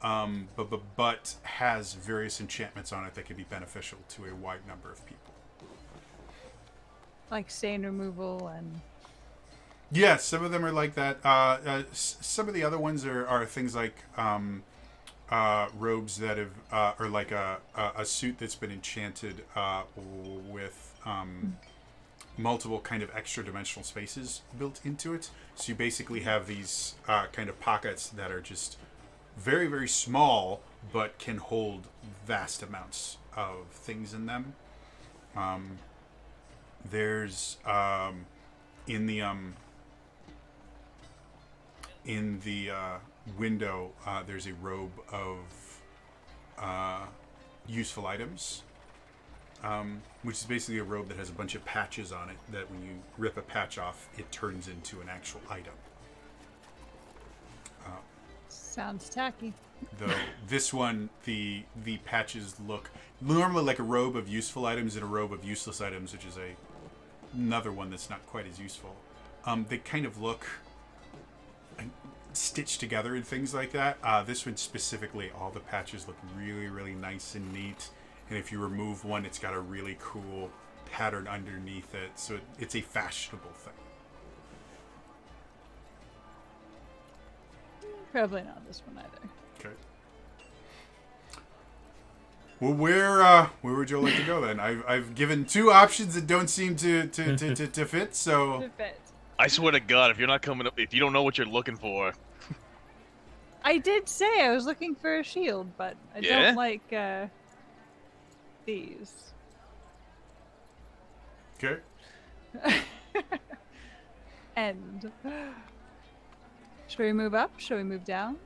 but has various enchantments on it that can be beneficial to a wide number of people. Like stain removal and... Yeah, some of them are like that. Some of the other ones are things like robes that have, or like a suit that's been enchanted with multiple kind of extra dimensional spaces built into it. So you basically have these kind of pockets that are just very, very small, but can hold vast amounts of things in them. There's in the window, there's a robe of useful items, which is basically a robe that has a bunch of patches on it that when you rip a patch off, it turns into an actual item. Sounds tacky. Though this one, the patches look normally like a robe of useful items and a robe of useless items, which is another one that's not quite as useful. They kind of look stitched together and things like that. This one specifically, all the patches look really, really nice and neat. And if you remove one, it's got a really cool pattern underneath it. So it's a fashionable thing. Probably not this one either. Okay. Well, where would you like to go then? I've given two options that don't seem to fit. So To fit. I swear to God, if you're not coming up, if you don't know what you're looking for, I did say I was looking for a shield, but I Yeah? don't like these. okay. And should we move up? Should we move down?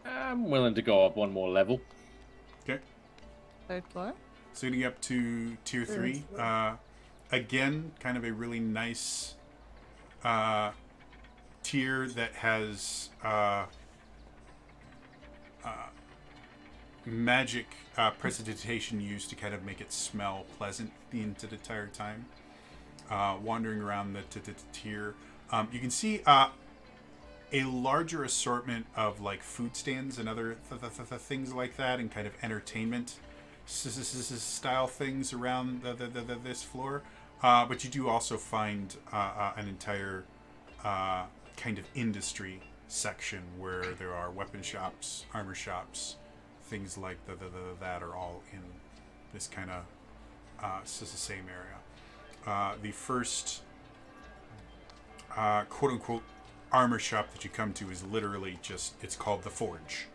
I'm willing to go up one more level. Okay. Third floor. So getting up to tier 3. Again, kind of a really nice tier that has magic precipitation used to kind of make it smell pleasant the entire time. Wandering around the tier, you can see a larger assortment of like food stands and other things like that, and kind of entertainment style things around this floor. But you do also find an entire kind of industry section where there are weapon shops, armor shops, things like that are all in this kind of same area. The first quote unquote armor shop that you come to is literally just, it's called the Forge.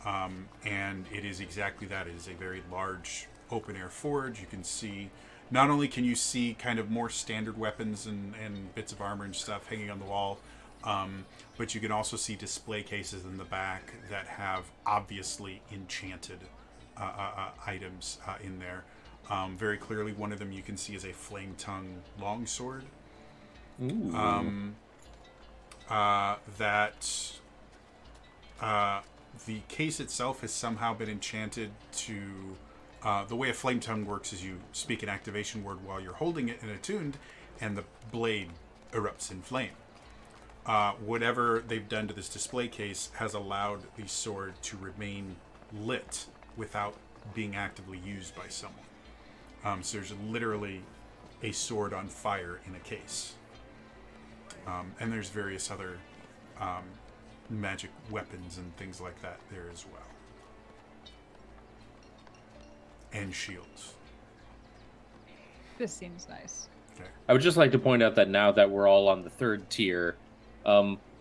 And it is exactly that. It is a very large open air forge. You can see, not only can you see kind of more standard weapons and bits of armor and stuff hanging on the wall, But you can also see display cases in the back that have obviously enchanted items in there. Very clearly, one of them you can see is a flame tongue longsword. Ooh. The case itself has somehow been enchanted to. The way a flame tongue works is you speak an activation word while you're holding it and attuned, and the blade erupts in flame. Whatever they've done to this display case has allowed the sword to remain lit without being actively used by someone. So there's literally a sword on fire in a case. And there's various other magic weapons and things like that there as well. And shields. This seems nice. Okay. I would just like to point out that now that we're all on the third tier,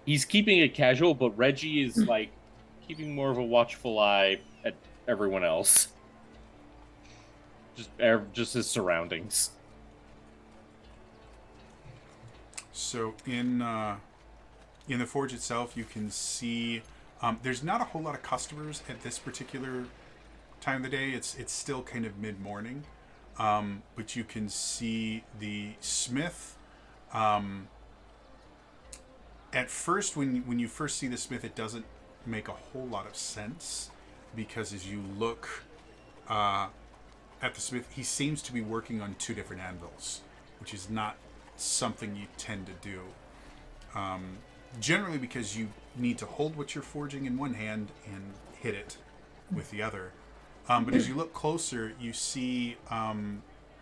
he's keeping it casual, but Reggie is like keeping more of a watchful eye at everyone else. Just his surroundings. So in the forge itself, you can see there's not a whole lot of customers at this particular time of the day. It's still kind of mid-morning, but you can see the smith. At first, when you first see the smith, it doesn't make a whole lot of sense, because as you look at the smith, he seems to be working on two different anvils, which is not something you tend to do. Generally because you need to hold what you're forging in one hand and hit it with the other. But as you look closer, you see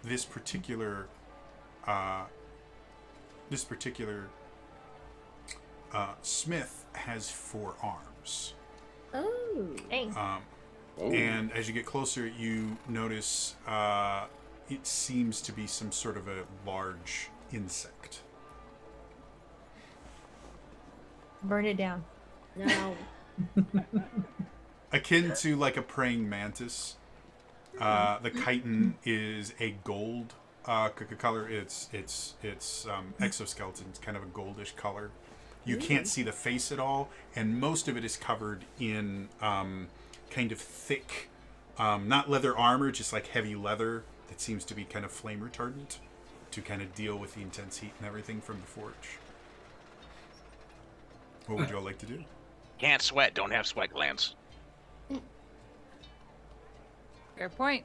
this particular smith has 4 arms. Oh. Dang. And as you get closer, you notice it seems to be some sort of a large insect. Burn it down. No. Akin to like a praying mantis. The chitin is a gold color. Its exoskeleton is kind of a goldish color. You can't see the face at all, and most of it is covered in kind of thick, not leather armor, just like heavy leather that seems to be kind of flame retardant to kind of deal with the intense heat and everything from the forge. What would you all like to do? Can't sweat, don't have sweat glands. Fair point.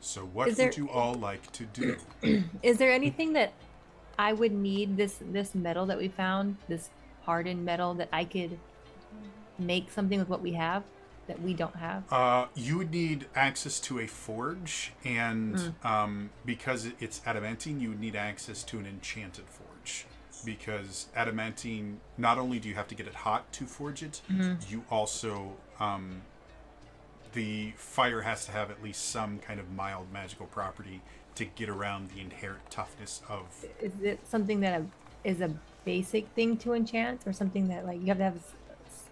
So what Is there- would you all like to do? Is there anything that I would need this metal that we found, this hardened metal, that I could make something with what we have that we don't have? You would need access to a forge, and because it's adamantine, you would need access to an enchanted forge. Because adamantine, not only do you have to get it hot to forge it, you also the fire has to have at least some kind of mild magical property to get around the inherent toughness of. Is it something that is a basic thing to enchant, or something that like you have to have a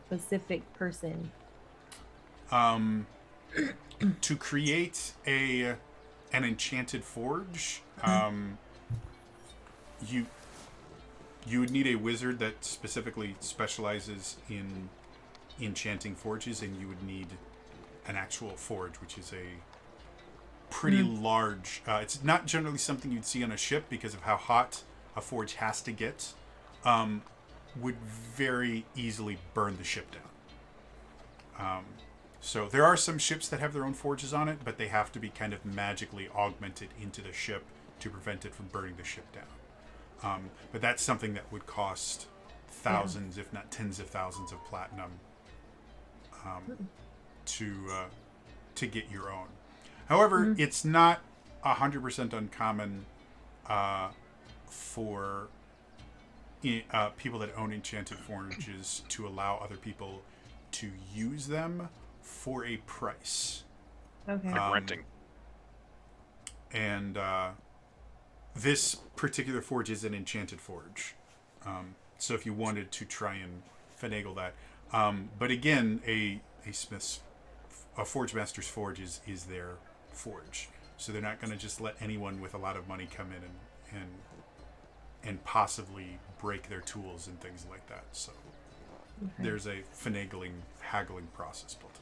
specific person? To create an enchanted forge, you would need a wizard that specifically specializes in enchanting forges, and you would need an actual forge, which is a pretty large. It's not generally something you'd see on a ship because of how hot a forge has to get. Would very easily burn the ship down. So there are some ships that have their own forges on it, but they have to be kind of magically augmented into the ship to prevent it from burning the ship down. But that's something that would cost thousands, if not tens of thousands of platinum to get your own. However, it's not 100% uncommon for people that own enchanted forges to allow other people to use them for a price. Okay. Like renting. And this particular forge is an enchanted forge. So if you wanted to try and finagle that. But again, a forge master's forge is their forge. So they're not going to just let anyone with a lot of money come in and possibly break their tools and things like that. So there's a finagling, haggling process built in.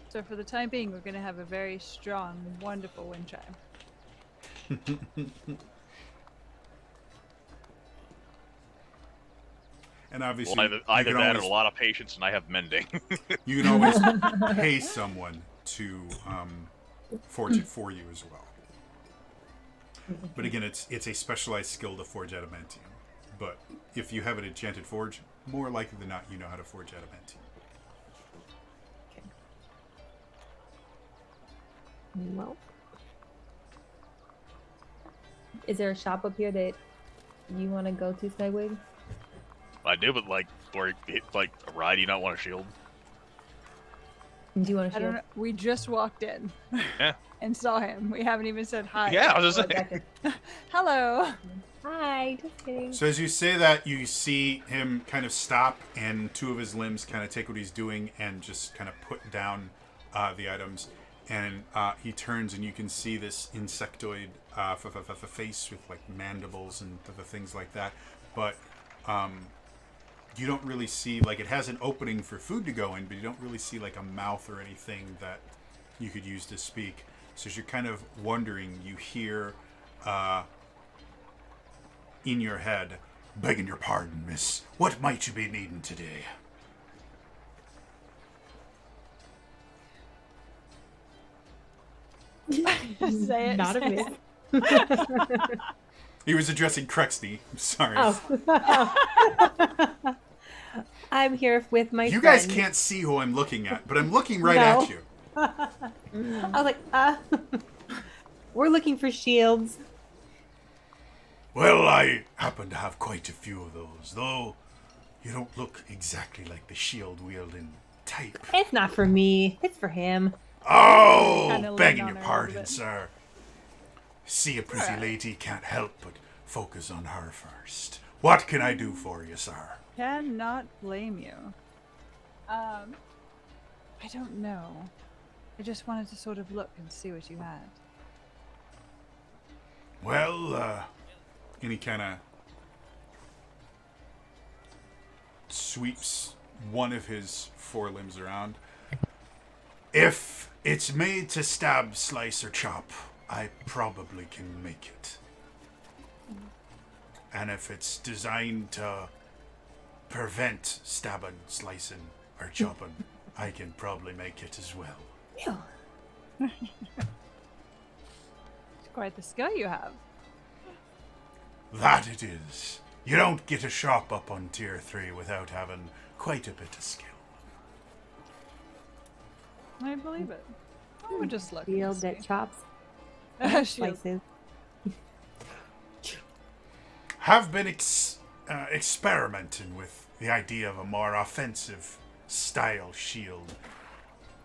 So for the time being, we're going to have a very strong, wonderful wind chime. And obviously, Well, either you can that always, or a lot of patience, and I have mending. you can always pay someone to forge it for you as well. But again, it's a specialized skill to forge adamantium. But if you have an enchanted forge, more likely than not, you know how to forge adamantium. Well, is there a shop up here that you want to go to, Skywig? I do, but like a ride, do you not want a shield? Do you want to? I don't know. We just walked in. Yeah. And saw him. We haven't even said hi. Yeah, I was just Oh, saying. gotcha. Hello. Hi, just kidding. So as you say that, you see him kind of stop, and two of his limbs kind of take what he's doing and just kind of put down the items. And he turns, and you can see this insectoid face with like mandibles and things like that. But you don't really see, like, it has an opening for food to go in, but you don't really see like a mouth or anything that you could use to speak. So as you're kind of wondering, you hear in your head, "Begging your pardon, miss. What might you be needing today?" Say it. Not a say miss. it. He was addressing Crexty. I'm sorry. Oh. I'm here with my You friend. guys can't see who I'm looking at, but I'm looking right No. at you. I was like, we're looking for shields. Well, I happen to have quite a few of those, though you don't look exactly like the shield-wielding type. It's not for me. It's for him. Oh, Kinda lean begging on your her a pardon, little bit. sir. See a pretty Alright. lady, can't help but focus on her first. What can I do for you, sir? Cannot blame you. I don't know. I just wanted to sort of look and see what you had. Well, and he kind of sweeps one of his forelimbs around. If it's made to stab, slice, or chop, I probably can make it. And if it's designed to prevent stabbing, slicing, or chopping, I can probably make it as well. It's quite the skill you have. That it is. You don't get a shop up on tier 3 without having quite a bit of skill. I believe it. I would just look. Shield that chops, Shield. slices. Have been experimenting with the idea of a more offensive style shield.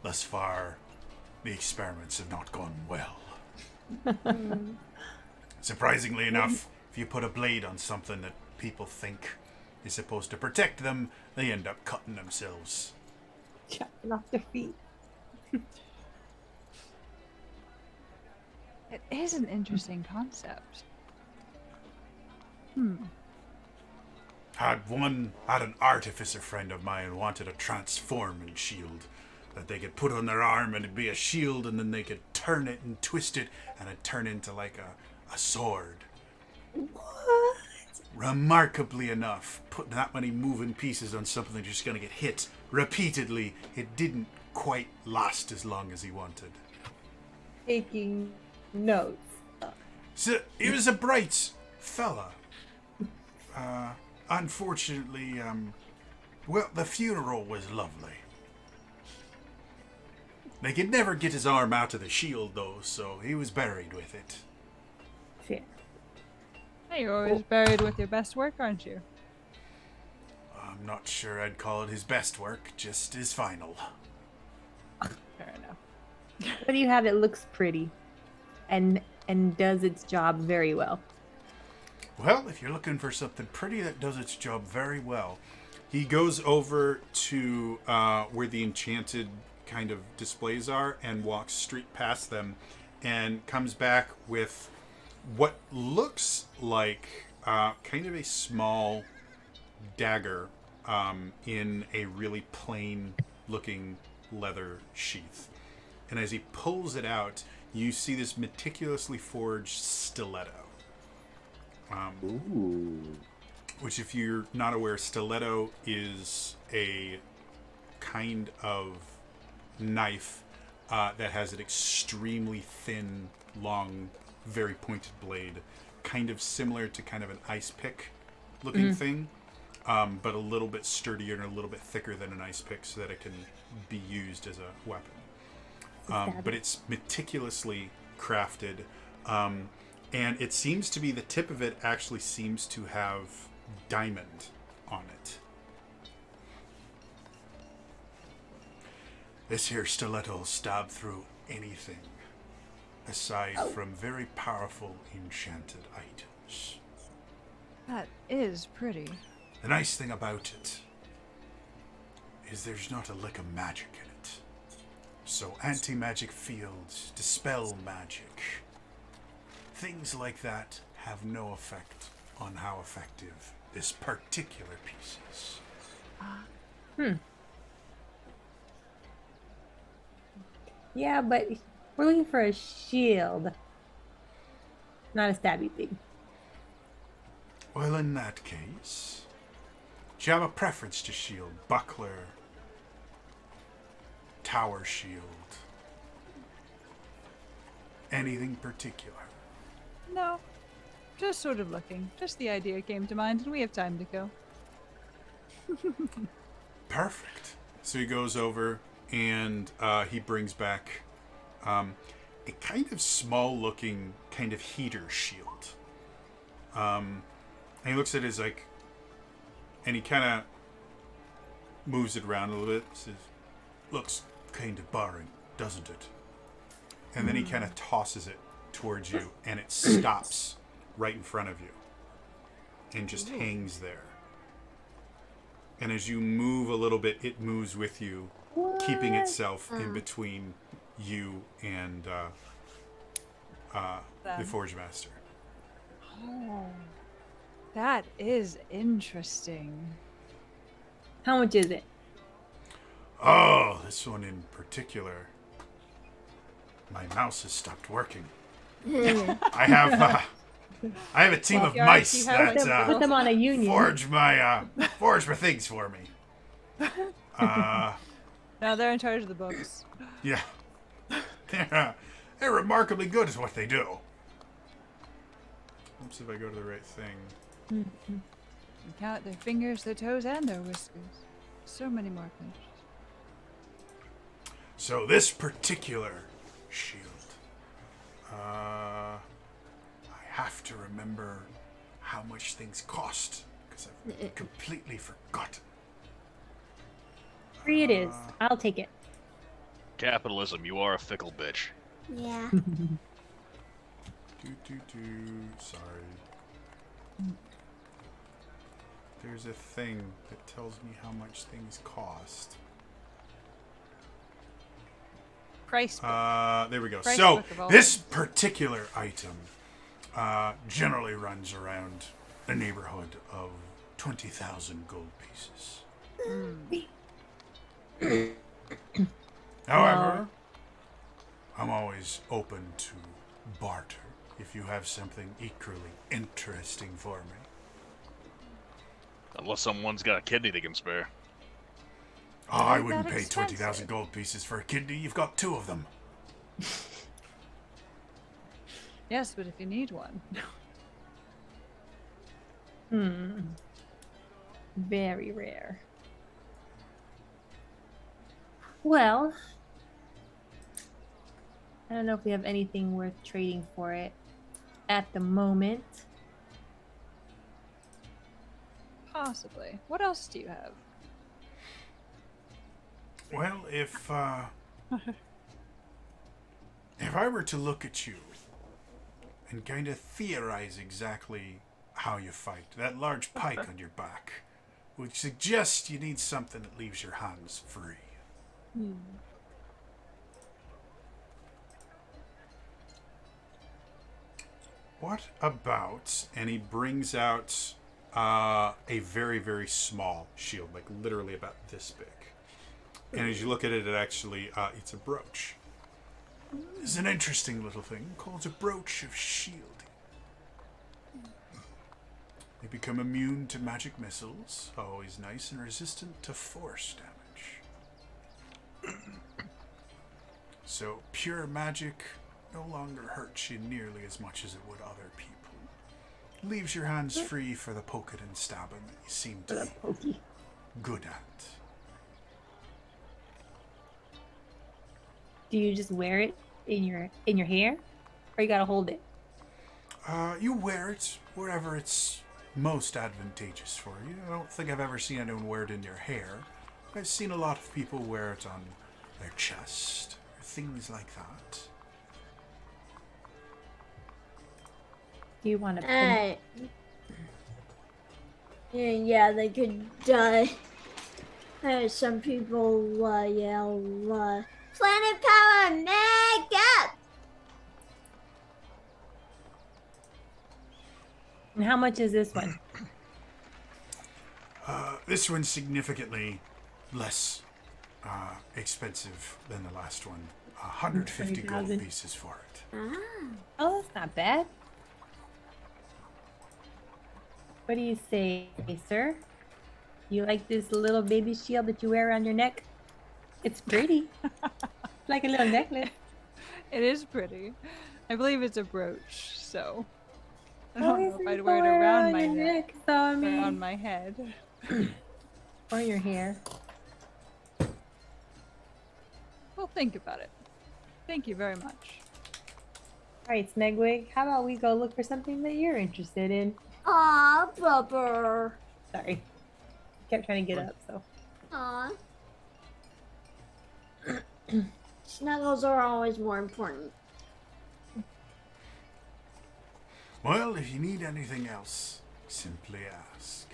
Thus far, the experiments have not gone well. Surprisingly enough, if you put a blade on something that people think is supposed to protect them, they end up cutting themselves. Chopping off their feet. It is an interesting concept. Had an artificer friend of mine wanted a transforming shield that they could put on their arm and it'd be a shield, and then they could turn it and twist it and it'd turn into like a sword. What? Remarkably enough, putting that many moving pieces on something that's just going to get hit repeatedly, it didn't quite last as long as he wanted. Taking notes. So he was a bright fella. Unfortunately, well, the funeral was lovely. They could never get his arm out of the shield, though, so he was buried with it. Shit. Hey, you're always buried with your best work, aren't you? I'm not sure I'd call it his best work, just his final. Fair enough. What do you have that looks pretty, and does its job very well? Well, if you're looking for something pretty that does its job very well, he goes over to where the enchanted kind of displays are and walks straight past them and comes back with what looks like kind of a small dagger in a really plain looking leather sheath. And as he pulls it out, you see this meticulously forged stiletto. Ooh. Which, if you're not aware, stiletto is a kind of knife that has an extremely thin, long, very pointed blade, kind of similar to kind of an ice pick looking thing, but a little bit sturdier and a little bit thicker than an ice pick so that it can be used as a weapon. But it's meticulously crafted, and it seems to be, the tip of it actually seems to have diamond on it. This here stiletto stab through anything aside from very powerful enchanted items. That is pretty. The nice thing about it is there's not a lick of magic in it. So anti-magic fields, dispel magic, things like that have no effect on how effective this particular piece is. Yeah, but we're looking for a shield, not a stabby thing. Well, in that case, do you have a preference to shield? Buckler, tower shield, anything particular? No, just sort of looking. Just the idea came to mind, and we have time to go. Perfect. So he goes over and he brings back a kind of small-looking kind of heater shield. And he looks at his and he kind of moves it around a little bit. Says, "Looks kind of boring, doesn't it?" And then he kind of tosses it towards you, and it stops right in front of you and just hangs there. And as you move a little bit, it moves with you, keeping itself in between you and the Forge Master. Oh, that is interesting. How much is it? Oh, this one in particular. My mouse has stopped working. I have a team of Well, mice you have that Put them on a union. forge my things for me. Now they're in charge of the books. Yeah, they're remarkably good at what they do. Let's see if I go to the right thing. You count their fingers, their toes, and their whiskers. So many more fingers. So this particular shield, I have to remember how much things cost because I've completely forgotten. Free it is. I'll take it. Capitalism, you are a fickle bitch. Yeah. Sorry. There's a thing that tells me how much things cost. Price book. There we go. Price So book of all this particular item generally runs around a neighborhood of 20,000 gold pieces. However, I'm always open to barter if you have something equally interesting for me. Unless someone's got a kidney they can spare. Oh, I Isn't wouldn't that pay expensive? 20,000 gold pieces for a kidney. You've got 2 of them. Yes, but if you need one. Very rare. Well, I don't know if we have anything worth trading for it at the moment. Possibly. What else do you have? Well, if I were to look at you and kind of theorize exactly how you fight, that large pike on your back would suggest you need something that leaves your hands free. what about, and he brings out a very, very small shield, like literally about this big. And as you look at it, it actually, it's a brooch. It's an interesting little thing called a brooch of shielding. They become immune to magic missiles, always nice, and resistant to force damage. So pure magic no longer hurts you nearly as much as it would other people. Leaves your hands free for the poking and stabbing that you seem to be good at. Do you just wear it in your hair, or you gotta hold it? You wear it wherever it's most advantageous for you. I don't think I've ever seen anyone wear it in their hair. I've seen a lot of people wear it on their chest, or things like that. Do you want to? Alright. Yeah, they could, some people, yell, Planet Power, make up! And how much is this one? This one's significantly less expensive than the last one. 150 gold 20,000. pieces for it. Oh, that's not bad. What do you say, sir? You like this little baby shield that you wear around your neck? It's pretty. Like a little necklace. It is pretty. I believe it's a brooch, so I Oh, don't know it's if I'd a wear it wear around my your neck so I or mean, on my head. or your hair. Well, think about it. Thank you very much. All right, Smegwig, how about we go look for something that you're interested in? Aw, Bubber. Sorry. Kept trying to get up, so. Aw. Snuggles are always more important. Well, if you need anything else, simply ask.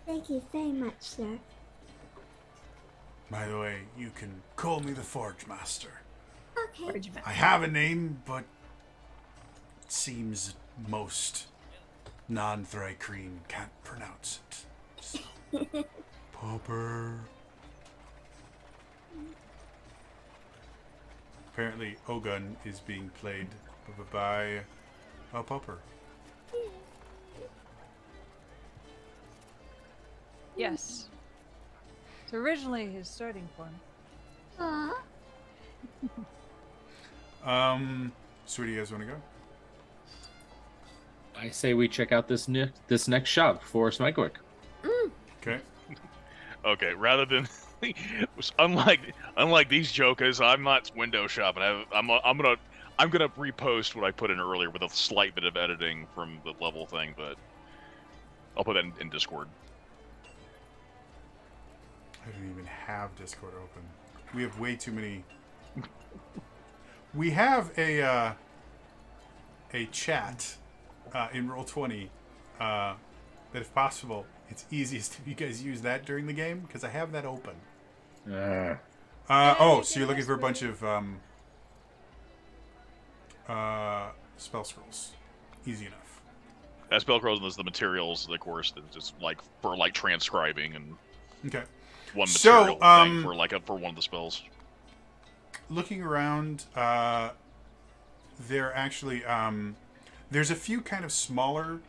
Thank you very much, sir. By the way, you can call me the Forge Master. Okay. I have a name, but it seems most non-Thrycreen can't pronounce it. So, Popper. Apparently, Ogun is being played by a Popper. Yes. It's originally his starting form. Aw. So where do you guys want to go? I say we check out this next shop for Smegwick. Okay. Okay, rather than unlike these jokers, I'm not window shopping. I'm gonna repost what I put in earlier with a slight bit of editing from the level thing, but I'll put that in Discord. I don't even have Discord open. We have way too many. We have a chat in Roll20 that, if possible, it's easiest if you guys use that during the game because I have that open. So you're looking for a bunch of spell scrolls. Easy enough. Spell scrolls is the materials, of course, that's just like for like transcribing and Okay. one So, material thing for one of the spells. Looking around, there actually there's a few kind of smaller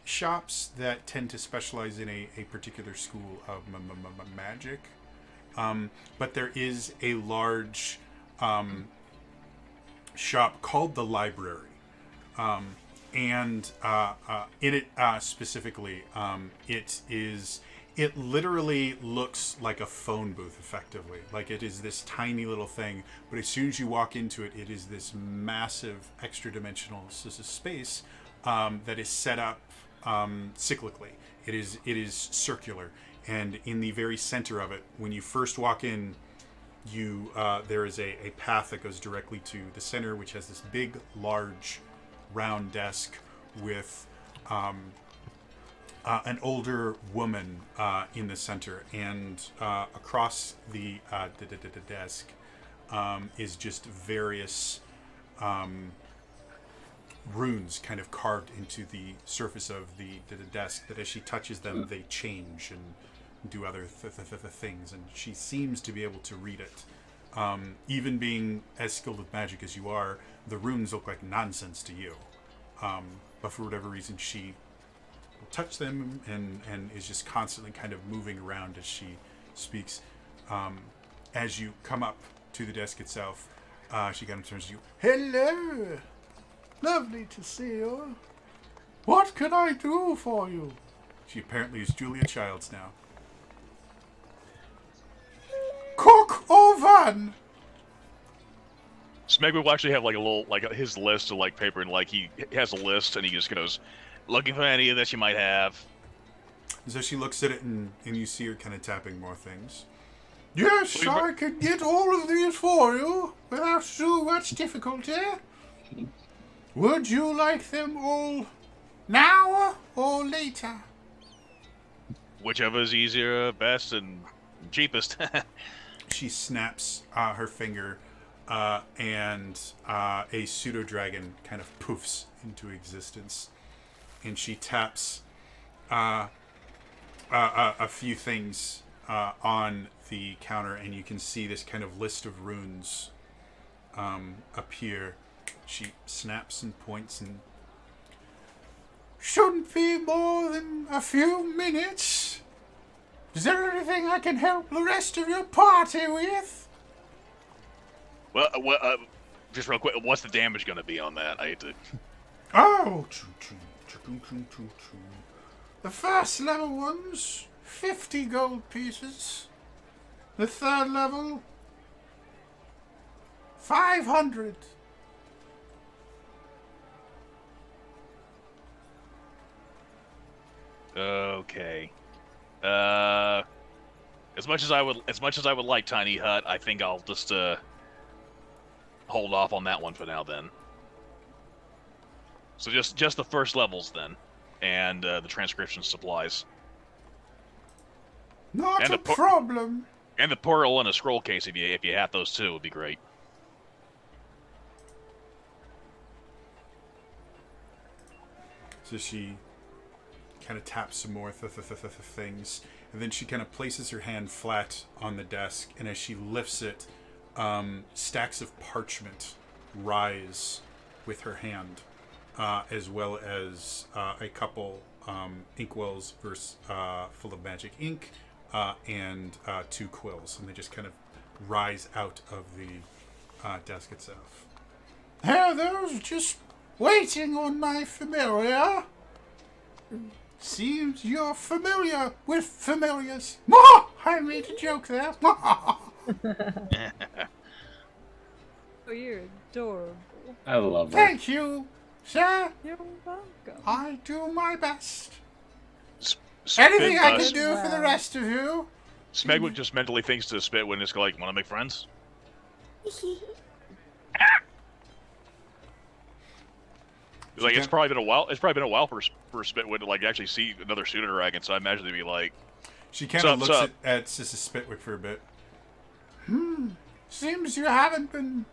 shops that tend to specialize in a particular school of magic, but there is a large shop called the Library, and in it specifically, it literally looks like a phone booth, effectively. Like it is this tiny little thing, but as soon as you walk into it, it is this massive extra-dimensional space that is set up cyclically. It is circular, and in the very center of it, when you first walk in, there is a path that goes directly to the center, which has this big, large, round desk with an older woman in the center, and across the desk is just various runes kind of carved into the surface of the desk that as she touches them, they change and do other things. And she seems to be able to read it. Even being as skilled with magic as you are, the runes look like nonsense to you. But for whatever reason, she will touch them and is just constantly kind of moving around as she speaks. As you come up to the desk itself, she kind of turns to you. Hello! Lovely to see you. What can I do for you? She apparently is Julia Childs now. Cook oven! Smegma will actually have like a little, like his list of like paper, and like he has a list, and he just goes, "Looking for any of this you might have." So she looks at it, and you see her kind of tapping more things. Yes, I can get all of these for you without too much difficulty. Would you like them all now or later? Whichever is easier, best, and cheapest. She snaps her finger, and a pseudo dragon kind of poofs into existence, and she taps a few things on the counter, and you can see this kind of list of runes appear. She snaps and points, and shouldn't be more than a few minutes. Is there anything I can help the rest of your party with? Well, just real quick, what's the damage going to be on that? I hate to. Oh, the first level ones, 50 gold pieces. The third level, 500. Okay. As much as I would like Tiny Hut, I think I'll just hold off on that one for now. Then. So just the first levels then, and the transcription supplies. Not a problem. And the portal and a scroll case, if you have those too, would be great. So she kind of taps some more things, and then she kind of places her hand flat on the desk, and as she lifts it, stacks of parchment rise with her hand, as well as a couple inkwells full of magic ink, and 2 quills, and they just kind of rise out of the desk itself. Here, those just waiting on my familiar. Seems you're familiar with familiars. I made a joke there. Oh, you're adorable. I love her. Thank you, sir. You're welcome. I do my best. Spit, Anything I can do for the Wow. rest of you. Smegwood just mentally thinks to Spitwood and just go like, "Want to make friends?" Like it's probably been a while. It's probably been a while for Spitwood to like actually see another pseudo dragon. So I imagine they'd be like, She kind Sup, of looks sup? at Sister Spitwick for a bit. Seems you haven't been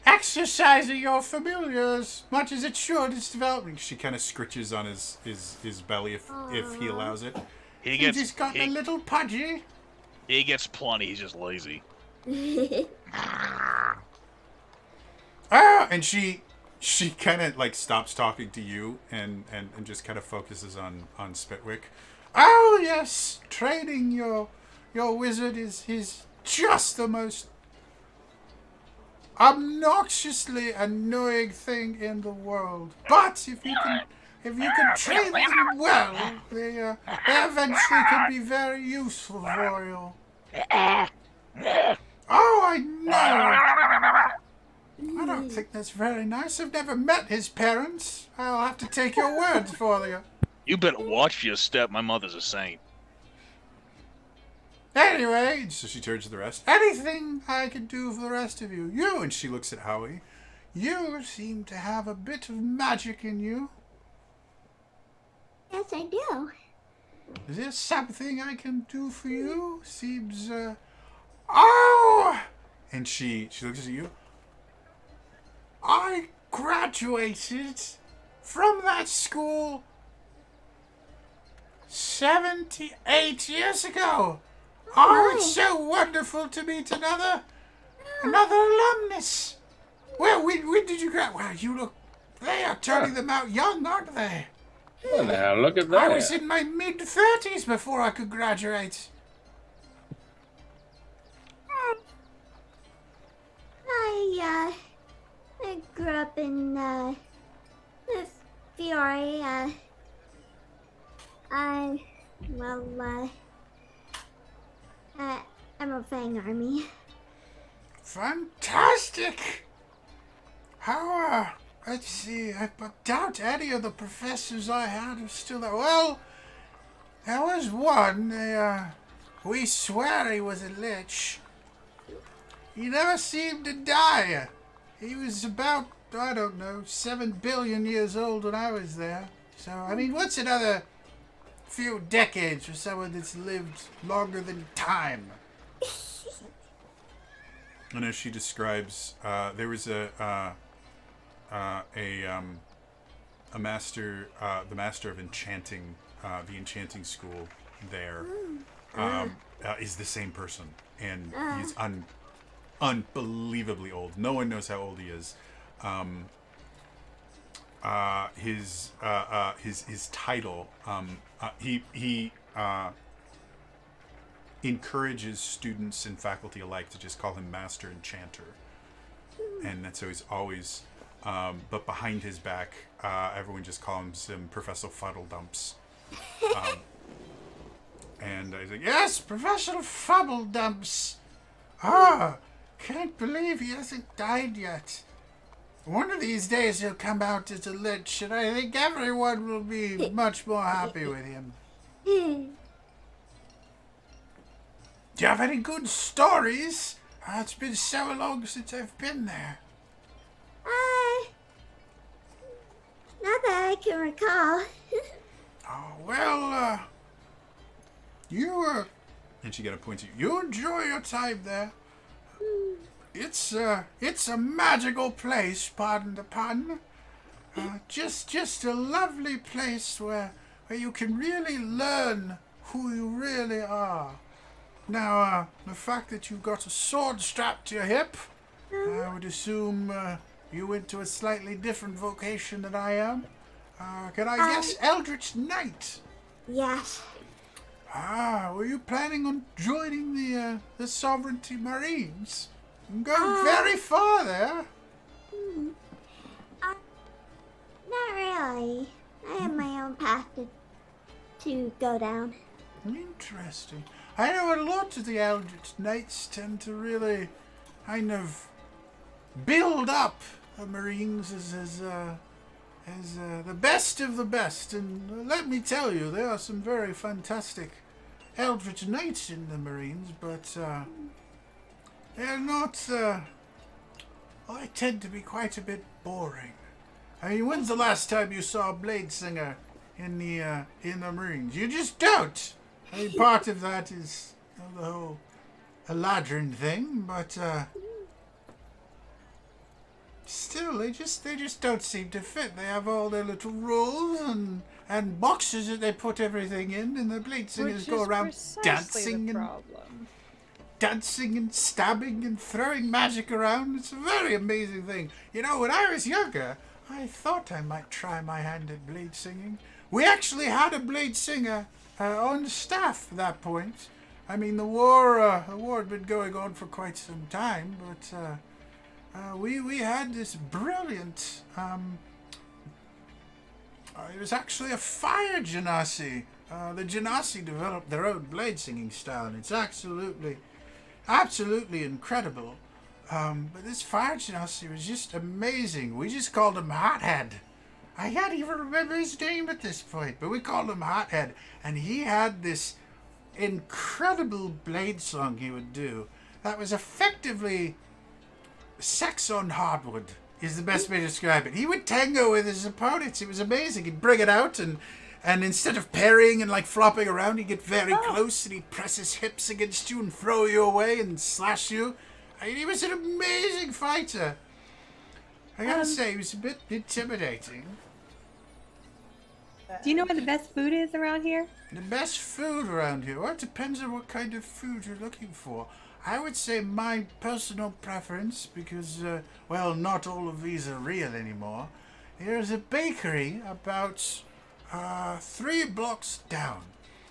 exercising your familiar as much as it should. It's developing. She kind of scritches on his belly if he allows it. he gets He's got a little pudgy. he gets plenty. He's just lazy. And she kind of like stops talking to you and just kind of focuses on Spitwick. Oh yes, training your wizard is just the most obnoxiously annoying thing in the world. But if you can train them well, they eventually can be very useful for you. Oh, I know. I don't think that's very nice. I've never met his parents. I'll have to take your words for you. You better watch your step. My mother's a saint. Anyway, so she turns to the rest. Anything I can do for the rest of you? You, and she looks at Howie. You seem to have a bit of magic in you. Yes, I do. Is there something I can do for you? Seems, Oh! And she looks at you. I graduated from that school 78 years ago. Oh, it's so wonderful to meet another alumnus. Well, when did you graduate? Wow, you look... They are turning them out young, aren't they? Well, now look at that. I was in my mid-30s before I could graduate. I grew up in Fiore. I'm a Fang Army. Fantastic! How, let's see, I doubt any of the professors I had are still there. Well, there was one, we swear he was a lich. He never seemed to die. He was about, I don't know, 7 billion years old when I was there. So, I mean, what's another few decades for someone that's lived longer than time? And as she describes, there was a master, the master of enchanting, the enchanting school there, is the same person, and he's unbelievably old. No one knows how old he is. His title, he encourages students and faculty alike to just call him Master Enchanter, and that's so he's always. But behind his back, everyone just calls him Professor Fuddledumps. And he's like, "Yes, Professor Fuddledumps. Ah, can't believe he hasn't died yet. One of these days he'll come out as a lich, and I think everyone will be much more happy with him." Do you have any good stories? It's been so long since I've been there. Not that I can recall. Oh, well, you, and she got a point to you. You enjoy your time there. It's a magical place, pardon the pun. Just a lovely place where you can really learn who you really are. Now, the fact that you've got a sword strapped to your hip, I would assume you went to a slightly different vocation than I am. Can I guess Eldritch Knight? Yes. Were you planning on joining the Sovereignty Marines? I'm going very far there. Not really. I have my own path to go down. Interesting. I know a lot of the Eldritch Knights tend to really kind of build up the Marines as the best of the best. And let me tell you, there are some very fantastic Eldritch Knights in the Marines, but they're not... I tend to be quite a bit boring. I mean, when's the last time you saw a Blade Singer in the Marines? You just don't! I mean, part of that is the whole Eladrin thing, but still, they just don't seem to fit. They have all their little rules and boxes that they put everything in, and the Blade Singers go around dancing and stabbing and throwing magic around. It's a very amazing thing. You know, when I was younger, I thought I might try my hand at blade singing. We actually had a blade singer on staff at that point. I mean, the war had been going on for quite some time, but we had this brilliant. It was actually a fire genasi. The genasi developed their own blade singing style, and it's absolutely incredible. But this fire genasi was just amazing. We just called him Hothead. I can't even remember his name at this point, but we called him Hothead. And he had this incredible blade song he would do that was effectively sex on hardwood, is the best way to describe it. He would tango with his opponents. It was amazing. He'd bring it out, and instead of parrying and like flopping around, he'd get very close, and he'd press his hips against you and throw you away and slash you. I mean, he was an amazing fighter. I gotta say, he was a bit intimidating. Do you know where the best food is around here? The best food around here? Well, it depends on what kind of food you're looking for. I would say my personal preference, because, well, not all of these are real anymore. There's a bakery about 3 blocks down.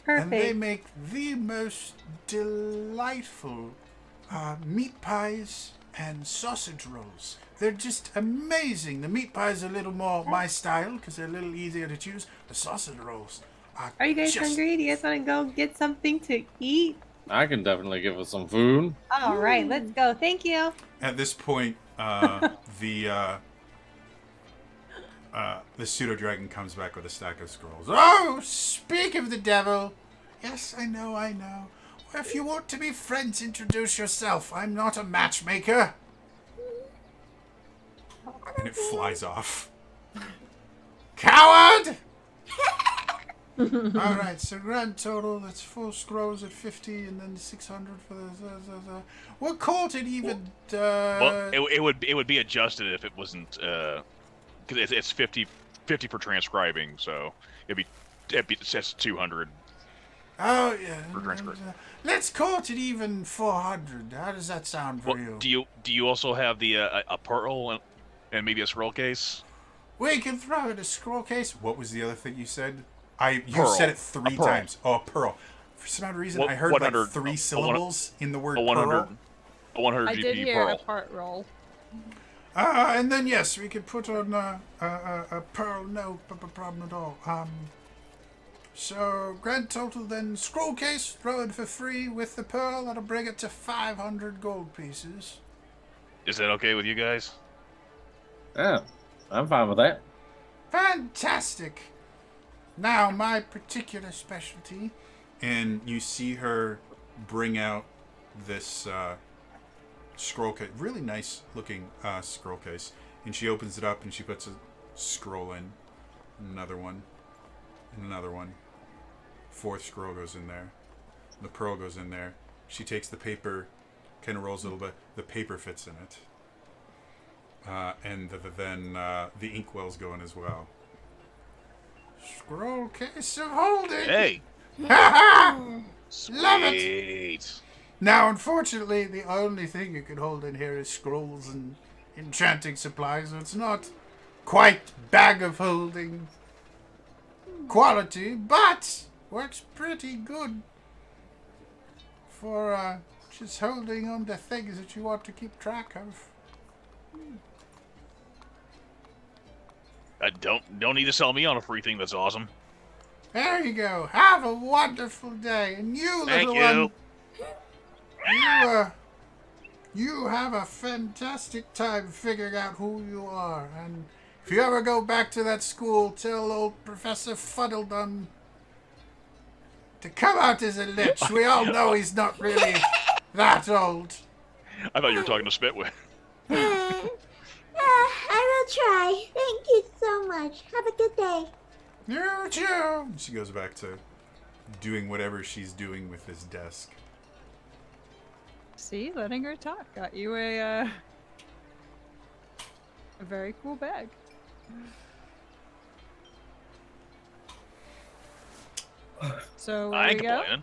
And they Perfect. make the most delightful meat pies and sausage rolls. They're just amazing. The meat pies are a little more my style because they're a little easier to choose. The sausage rolls Are you guys just hungry? Do you guys want to go get something to eat? I can definitely give us some food. All right, let's go. Thank you. At this point, the pseudo dragon comes back with a stack of scrolls. Oh, speak of the devil. Yes, I know. Well, if you want to be friends, introduce yourself. I'm not a matchmaker. And it flies off. Coward! Alright, so grand total, that's 4 scrolls at 50 and then 600 for the... What called it even... Well, it would be adjusted if it wasn't because it's 50 for transcribing, so it's 200. Oh, yeah. For transcript. Let's call it even 400. How does that sound for Well, you? do you also have the a pearl and maybe a scroll case? We can throw it a scroll case. What was the other thing you said? You Pearl. said it 3 A pearl. times. Oh, a pearl. For some odd reason, I heard 100 like 3 syllables in the word A 100 pearl. a 100 I GP did hear pearl. a part roll. And then yes, we could put on a pearl. No problem at all. So grand total then scroll case, throw it for free with the pearl. That'll bring it to 500 gold pieces. Is that okay with you guys? Yeah, I'm fine with that. Fantastic. Now my particular specialty, and you see her bring out this scroll case, really nice looking scroll case, and she opens it up and she puts a scroll in, another one, and another one. 4th scroll goes in there. The pearl goes in there. She takes the paper, kind of rolls a little bit. The paper fits in it, and then the inkwells go in as well. Scroll case of holding. Hey, Love it. sweet. Now, unfortunately, the only thing you can hold in here is scrolls and enchanting supplies, so it's not quite bag of holding quality, but works pretty good for just holding on to things that you want to keep track of. Don't need to sell me on a free thing. That's awesome. There you go. Have a wonderful day, and you Thank little you. one, you have a fantastic time figuring out who you are, and if you ever go back to that school, tell old Professor Fuddledum to come out as a lich. We all know he's not really that old. I thought you were talking to Spitwick. I will try. Thank you so much. Have a good day. You too. She goes back to doing whatever she's doing with this desk. See, letting her talk got you a very cool bag. So I where ain't we go? complaining.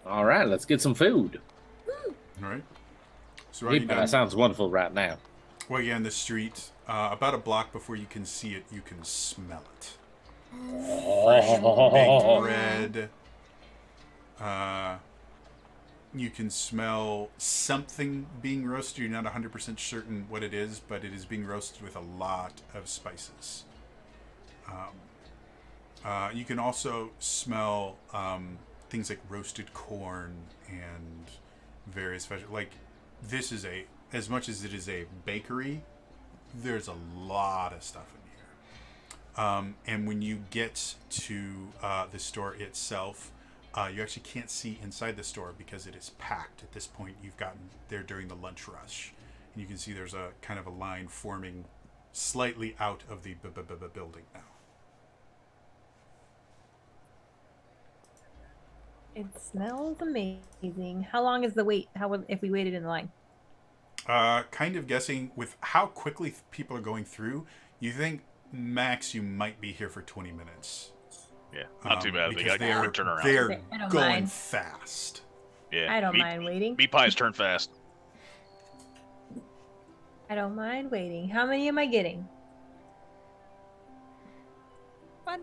All right, let's get some food. All right. So are you That done? sounds wonderful right now. Well, yeah, in the street, about a block before you can see it, you can smell it. Fresh baked bread. You can smell something being roasted. You're not 100% certain what it is, but it is being roasted with a lot of spices. You can also smell things like roasted corn and various like this is as much as it is a bakery, there's a lot of stuff in here. And when you get to the store itself, you actually can't see inside the store because it is packed. At this point, you've gotten there during the lunch rush. And you can see there's a kind of a line forming slightly out of the building now. It smells amazing. How long is the wait? If we waited in line? kind of guessing with how quickly people are going through, you think max you might be here for 20 minutes. Yeah, not too bad. They Because got a quick turnaround. they're I don't going mind. fast. Yeah, I don't mind waiting. Meat pies turn fast. I don't mind waiting. How many am I getting? Fun.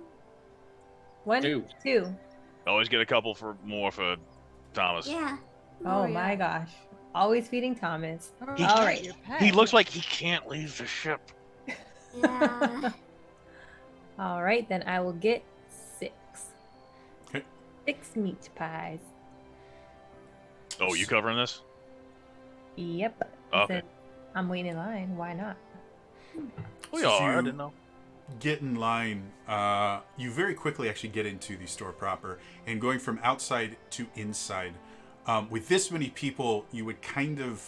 One, Two. two. Always get a couple for more for Thomas. Yeah. Oh, Oh, my yeah. gosh. Always feeding Thomas. He All can't- right. Your pet. He looks like he can't leave the ship. Yeah. All right, then I will get 6. Okay. 6 meat pies. Oh, you covering this? Yep. Okay. Since I'm waiting in line. Why not? We So are. I you didn't know. Get in line. You very quickly actually get into the store proper, and going from outside to inside. With this many people, you would kind of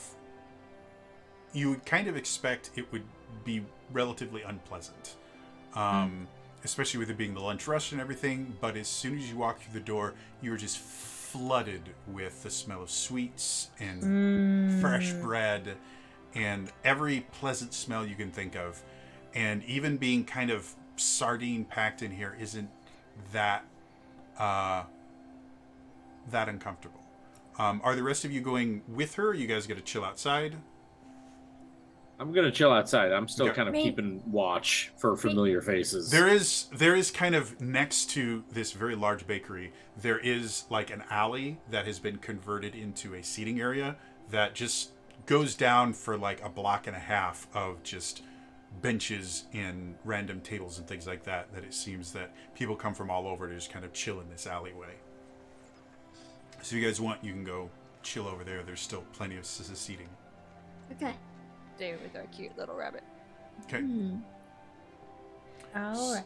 expect it would be relatively unpleasant, especially with it being the lunch rush and everything. But as soon as you walk through the door, you're just flooded with the smell of sweets and fresh bread and every pleasant smell you can think of. And even being kind of sardine packed in here isn't that uncomfortable. Are the rest of you going with her? You guys got to chill outside? I'm gonna chill outside. I'm still Okay. kind of Me. keeping watch for familiar faces. There is kind of next to this very large bakery, there is like an alley that has been converted into a seating area that just goes down for like a block and a half of just benches and random tables and things like that, that it seems that people come from all over to just kind of chill in this alleyway. So if you guys want, you can go chill over there. There's still plenty of seating. Okay. Stay with our cute little rabbit. Okay. All right.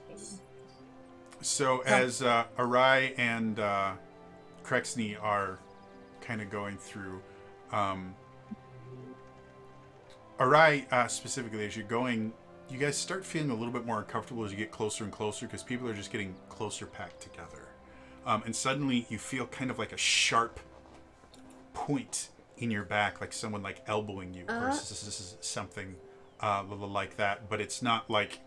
So as Arai and Krexney are kind of going through, Arai specifically, as you're going, you guys start feeling a little bit more uncomfortable as you get closer and closer because people are just getting closer packed together. And suddenly you feel kind of like a sharp point in your back, like someone like elbowing you or something like that. But it's not like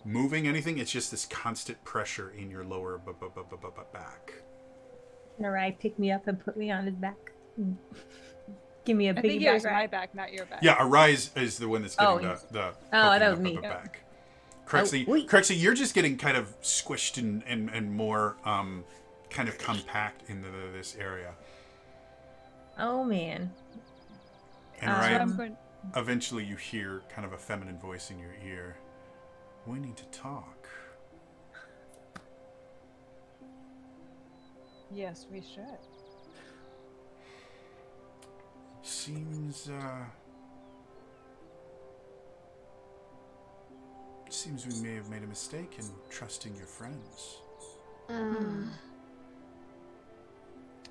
moving anything. It's just this constant pressure in your lower back. Can Arai pick me up and put me on his back? Give me a I big think it back was my ride. back, not your back. Yeah, Arai is the one that's getting Oh, the he's- the Oh, poking that was up me. of the Oh. back. Krexy, wait. Krexy, you're just getting kind of squished and more kind of compact into this area. Oh man. And Um, right, I'm going. eventually you hear kind of a feminine voice in your ear. We need to talk. Yes, we should. Seems we may have made a mistake in trusting your friends.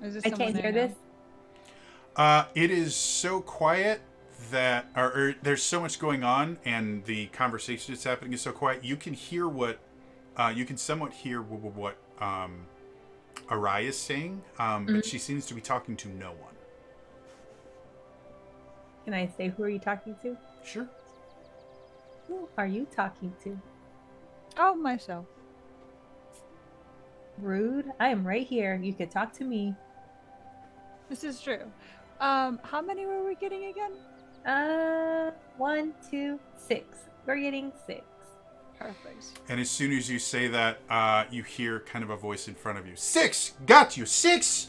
Is this I someone can't I hear know? this. It is so quiet that, or there's so much going on, and the conversation that's happening is so quiet. You can hear what, you can somewhat hear what Arai is saying, but she seems to be talking to no one. Can I say who are you talking to? Sure. Who are you talking to? Oh, myself. Rude. I am right here. You could talk to me. This is true. How many were we getting again? 1, 2, 6. We're getting 6. Perfect. And as soon as you say that, you hear kind of a voice in front of you. 6! Got you! 6!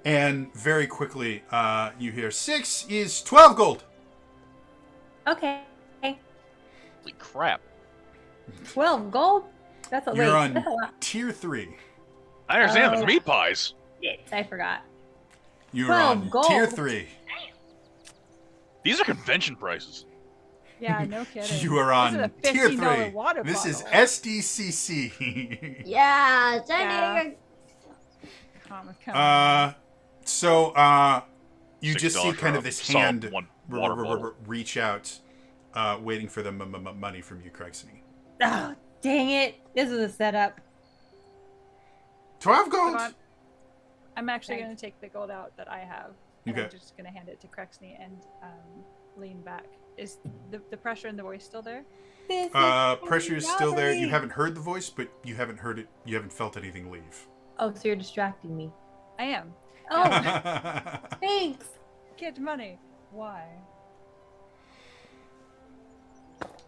And very quickly, you hear 6 is 12 gold! Okay. Holy crap! 12 gold. That's a You're wait. on That's a lot. tier 3. I understand Oh. the meat pies. Shit, I forgot. You're 12 on gold. tier 3. These are convention prices. Yeah, no kidding. You are on This is a tier $15 3. water This is bottle. SDCC. Yeah, Yeah. Jenny. Come. So you $6 just see for kind a of this solid hand one water bottle. reach out, waiting for the money from you, Krexney. Oh, dang it. This is a setup. 12 gold? I'm actually Okay. going to take the gold out that I have. Okay. I'm just going to hand it to Krexney and lean back. Is the pressure in the voice still there? This Pressure is still there. You robbery. haven't heard the voice, but you haven't heard it. You haven't felt anything leave. Oh, so you're distracting me. I am. Oh, thanks. Get money. Why?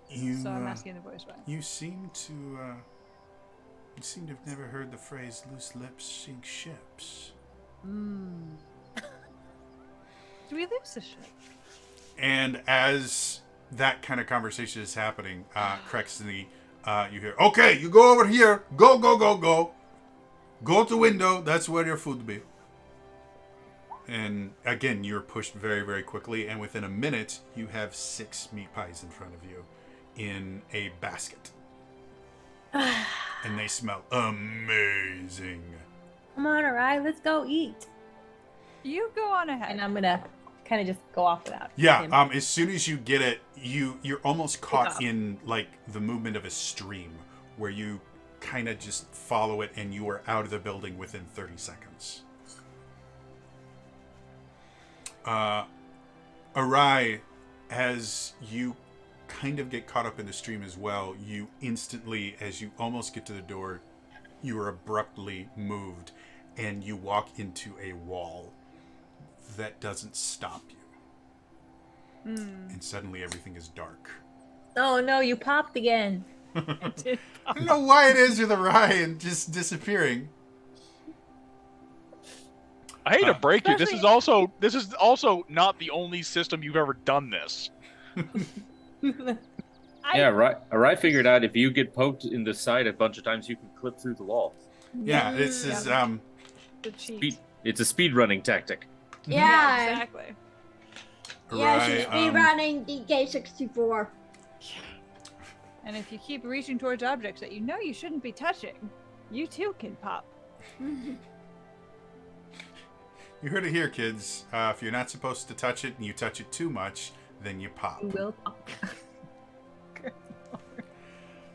You, So I'm asking the voice why. you seem to have never heard the phrase "loose lips sink ships." Do we lose the ship? And as that kind of conversation is happening, Crexley, you hear, "Okay, you go over here. Go, go, go, go. Go to window. That's where your food be." And again, you're pushed very, very quickly. And within a minute, you have 6 meat pies in front of you in a basket. And they smell amazing. Come on, Arai, let's go eat. You go on ahead. And I'm gonna kind of just go off without. Yeah, him. as soon as you get it, you're almost caught off. in like the movement of a stream where you kind of just follow it and you are out of the building within 30 seconds. Arai, as you kind of get caught up in the stream as well, you instantly, as you almost get to the door, you are abruptly moved and you walk into a wall that doesn't stop you. And suddenly everything is dark. Oh no, you popped again. I don't know why it is with Orion just disappearing. I hate to break you. This Especially- is also not the only system you've ever done this. Yeah, right. Arai figured out if you get poked in the side a bunch of times, you can clip through the wall. Yeah, this is The cheat. It's a speed running tactic. Yeah. Exactly. Yeah, she's Arai, speedrunning DK64. And if you keep reaching towards objects that you know you shouldn't be touching, you too can pop. you heard it here, kids. If you're not supposed to touch it and you touch it too much, then you pop. You will pop.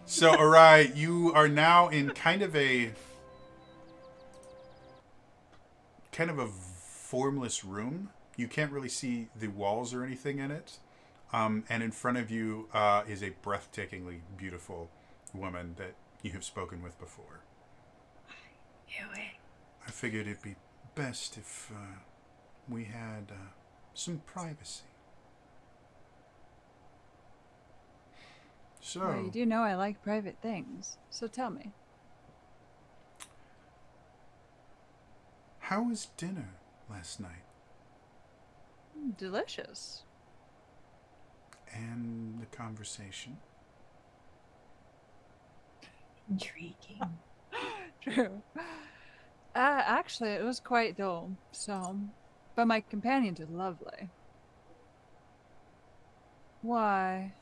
So, Arai, you are now in kind of a formless room. You can't really see the walls or anything in it. And in front of you is a breathtakingly beautiful woman that you have spoken with before. I figured it'd be best if we had some privacy. So, Well, you do know I like private things, so tell me. how was dinner last night? Delicious. And the conversation? Intriguing. True. Actually, it was quite dull, so. But my companions are lovely. Why?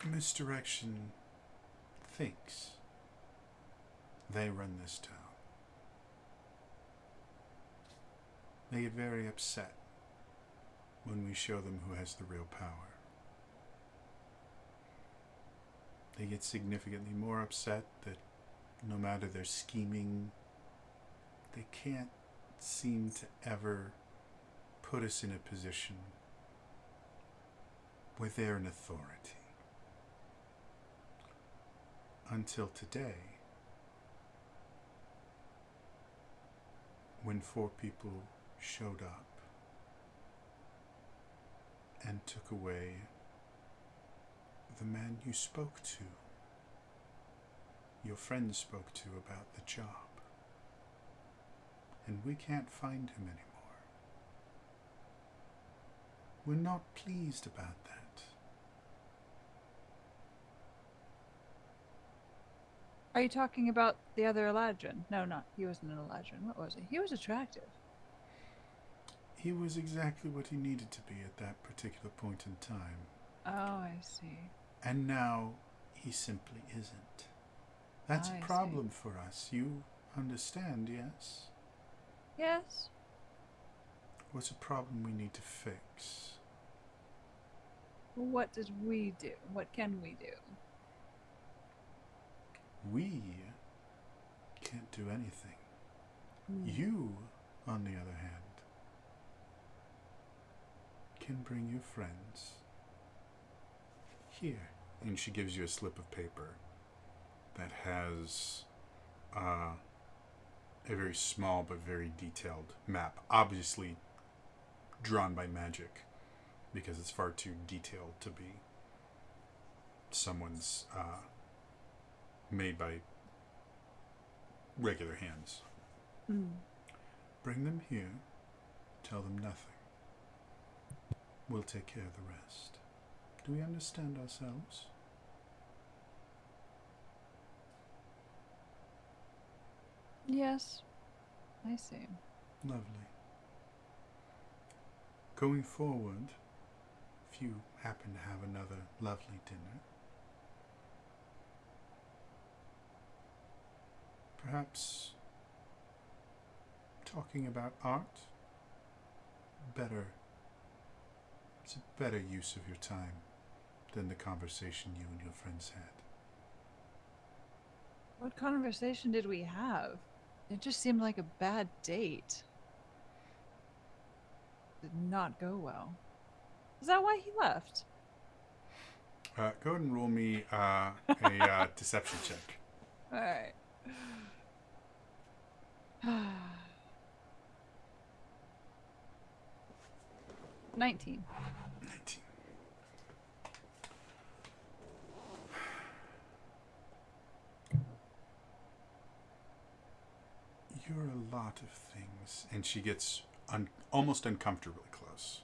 Misdirection thinks they run this town. They get very upset when we show them who has the real power. They get significantly more upset that no matter their scheming, they can't seem to ever put us in a position where they're an authority. Until today, when 4 people showed up and took away the man you spoke to, your friend spoke to about the job. And we can't find him anymore. We're not pleased about that. Are you talking about the other Eladrin? No, not. He wasn't an Eladrin. What was he? He was attractive. He was exactly what he needed to be at that particular point in time. Oh, I see. And now he simply isn't. That's I a see. problem for us. You understand, yes? Yes. What's a problem we need to fix? What did we do? What can we do? We can't do anything. You, on the other hand, can bring your friends here. And she gives you a slip of paper that has a very small but very detailed map, obviously drawn by magic, because it's far too detailed to be someone's made by regular hands. Bring them here, tell them nothing. We'll take care of the rest. Do we understand ourselves? Yes, I see. Lovely. Going forward, if you happen to have another lovely dinner, perhaps talking about art, it's a better use of your time than the conversation you and your friends had. What conversation did we have? It just seemed like a bad date. Did not go well. Is that why he left? Go ahead and roll me a deception check. All right. 19. 19. You're a lot of things. And she gets almost uncomfortably close.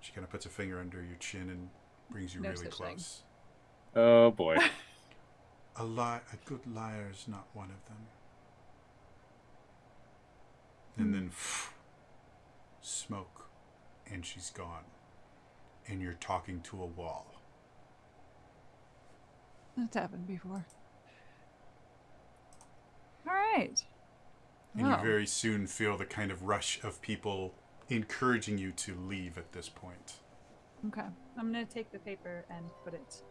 She kind of puts a finger under your chin and brings you No really such thing. close. Oh boy. A good liar is not one of them. And then smoke, and she's gone. And you're talking to a wall. That's happened before. All right. And Wow. you very soon feel the kind of rush of people encouraging you to leave at this point. Okay. I'm gonna take the paper and put it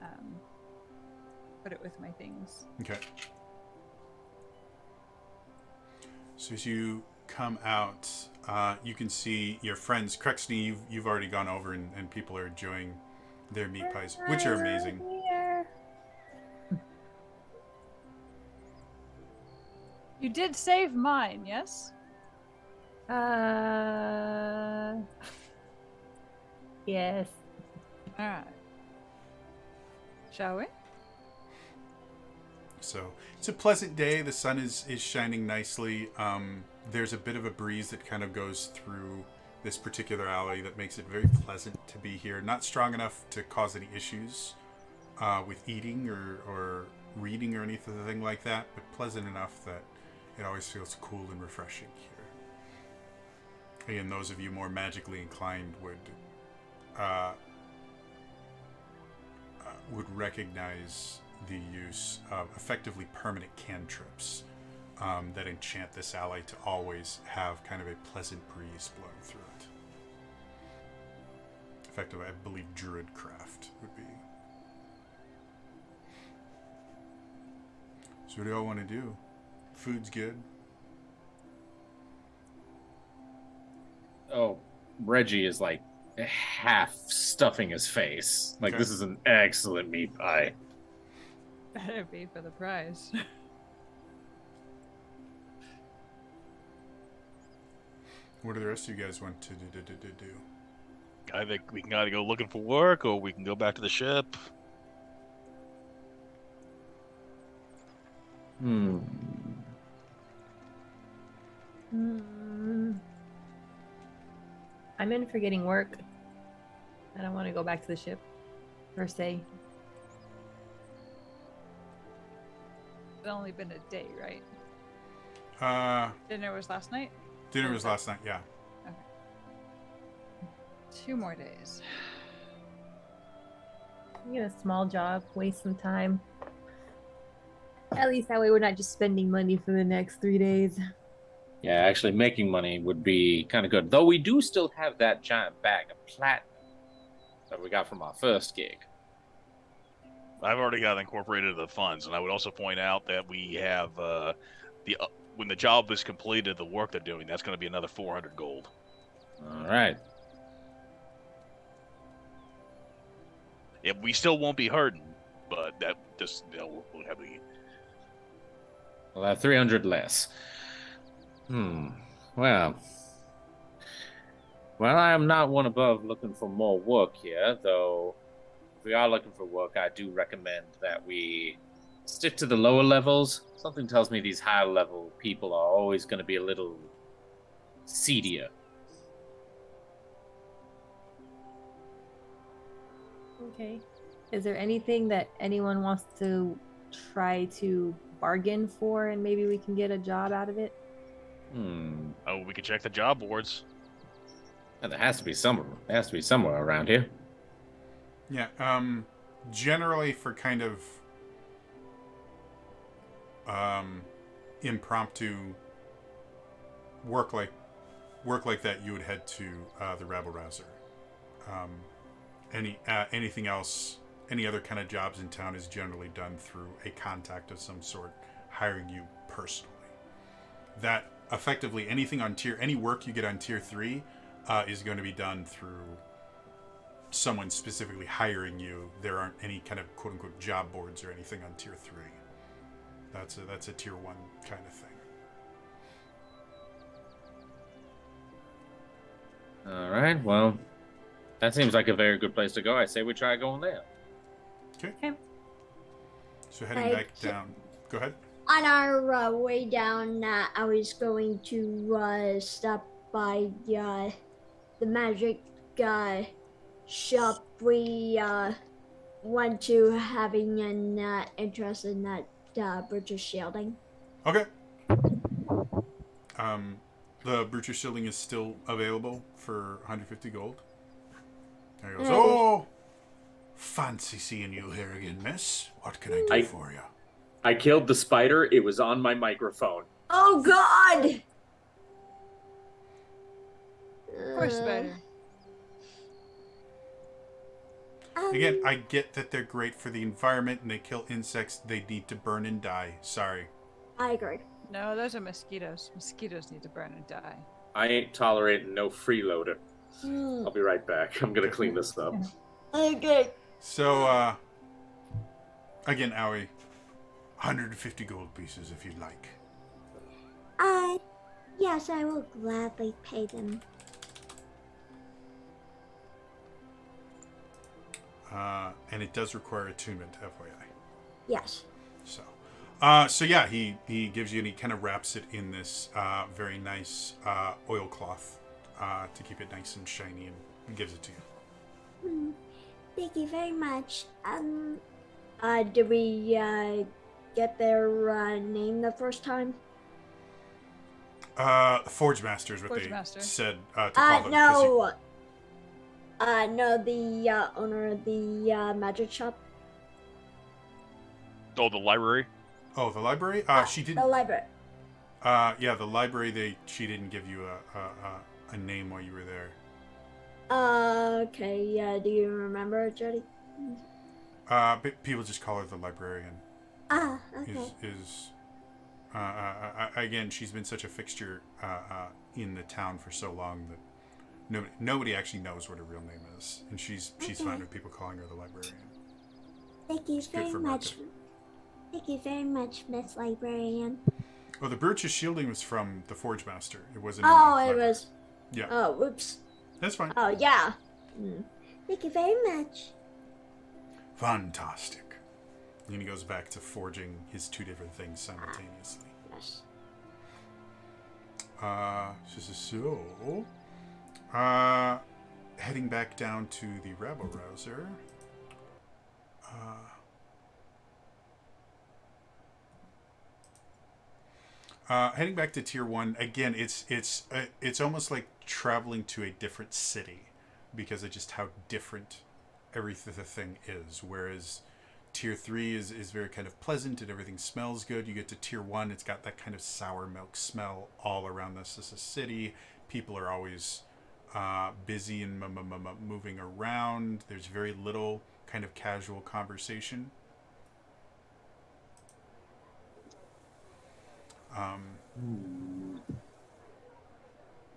with my things. Okay. So as you come out, you can see your friends. Crexney, you've already gone over, and people are enjoying their meat pies, which are amazing. You did save mine, yes? Yes. All right. Shall we? So it's a pleasant day. The sun is shining nicely. There's a bit of a breeze that kind of goes through this particular alley that makes it very pleasant to be here. Not strong enough to cause any issues with eating or reading or anything like that, but pleasant enough that it always feels cool and refreshing here. And those of you more magically inclined would recognize the use of effectively permanent cantrips that enchant this alley to always have kind of a pleasant breeze blowing through it. Effectively, I believe druid craft would be. So what do y'all want to do? Food's good. Oh, Reggie is like half stuffing his face. Like, Okay. this is an excellent meat pie. Better be for the prize. What do the rest of you guys want to do? I think we can either go looking for work or we can go back to the ship. I'm in for getting work. I don't want to go back to the ship, per se. It's only been a day, right? Dinner was last night? Dinner was last night, yeah. 2 more days. Get a small job, waste some time. At least that way we're not just spending money for the next 3 days. Yeah, actually making money would be kind of good. Though we do still have that giant bag of platinum that we got from our first gig. I've already got incorporated the funds, and I would also point out that we have when the job is completed, the work they're doing, that's going to be another 400 gold. All right. Yeah, we still won't be hurting, but that just we'll have the. We'll have 300 less. Well. Well, I am not one above looking for more work here, though if we are looking for work, I do recommend that we stick to the lower levels. Something tells me these high level people are always going to be a little seedier. Okay. Is there anything that anyone wants to try to bargain for, and maybe we can get a job out of it? Oh, we could check the job boards. And there has to be somewhere. There has to be somewhere around here. Yeah. Generally, for kind of impromptu work like that, you would head to the Rabble Rouser. Anything else, any other kind of jobs in town is generally done through a contact of some sort, hiring you personally. That effectively any work you get on tier 3 is going to be done through someone specifically hiring you. There aren't any kind of quote unquote job boards or anything on tier 3. That's a tier 1 kind of thing. All right. Well, that seems like a very good place to go. I say we try going there. Okay. So heading Right. back down. Go ahead. On our way down, I was going to stop by the magic shop. We went to having an interest in that British shielding. Okay. The Brutus Shilling is still available for 150 gold. There he goes. Hey. Oh, fancy seeing you here again, miss. What can I do for you? I killed the spider. It was on my microphone. Oh God! Poor spider. Again, I get that they're great for the environment and they kill insects they need to burn and die. Sorry. I agree. No, those are mosquitoes. Mosquitoes need to burn and die. I ain't tolerating no freeloader. I'll be right back. I'm gonna clean this up. Okay. So, again, Aoi, 150 gold pieces if you'd like. Yes, I will gladly pay them. And it does require attunement, FYI. Yes. So yeah, he gives you and he kind of wraps it in this very nice oilcloth to keep it nice and shiny and gives it to you. Thank you very much. Did we get their name the first time? Forge Master is what Forge they Master. said to call them. 'Cause you- No, the owner of the magic shop. Oh, the library. Oh, the library? She The didn't. library. Yeah, the library. She didn't give you a name while you were there. Okay, yeah, do you remember, Jody? But people just call her the librarian. Okay. Again, she's been such a fixture in the town for so long that nobody actually knows what her real name is, and she's fine with people calling her the librarian. Thank you good very for much. market. Thank you very much, Miss Librarian. Oh, the Brutus Shielding was from the Forge Master. It wasn't. in Oh, the it library. was. Yeah, Oh, whoops. that's fine. Oh, yeah. Thank you very much. Fantastic. And he goes back to forging his two different things simultaneously. Yes. Heading back down to the Rabble Rouser. Heading back to Tier 1, again, it's almost like traveling to a different city because of just how different everything is. Whereas Tier 3 is very kind of pleasant and everything smells good. You get to Tier 1, it's got that kind of sour milk smell all around this. This is a city. People are always busy and moving around. There's very little kind of casual conversation.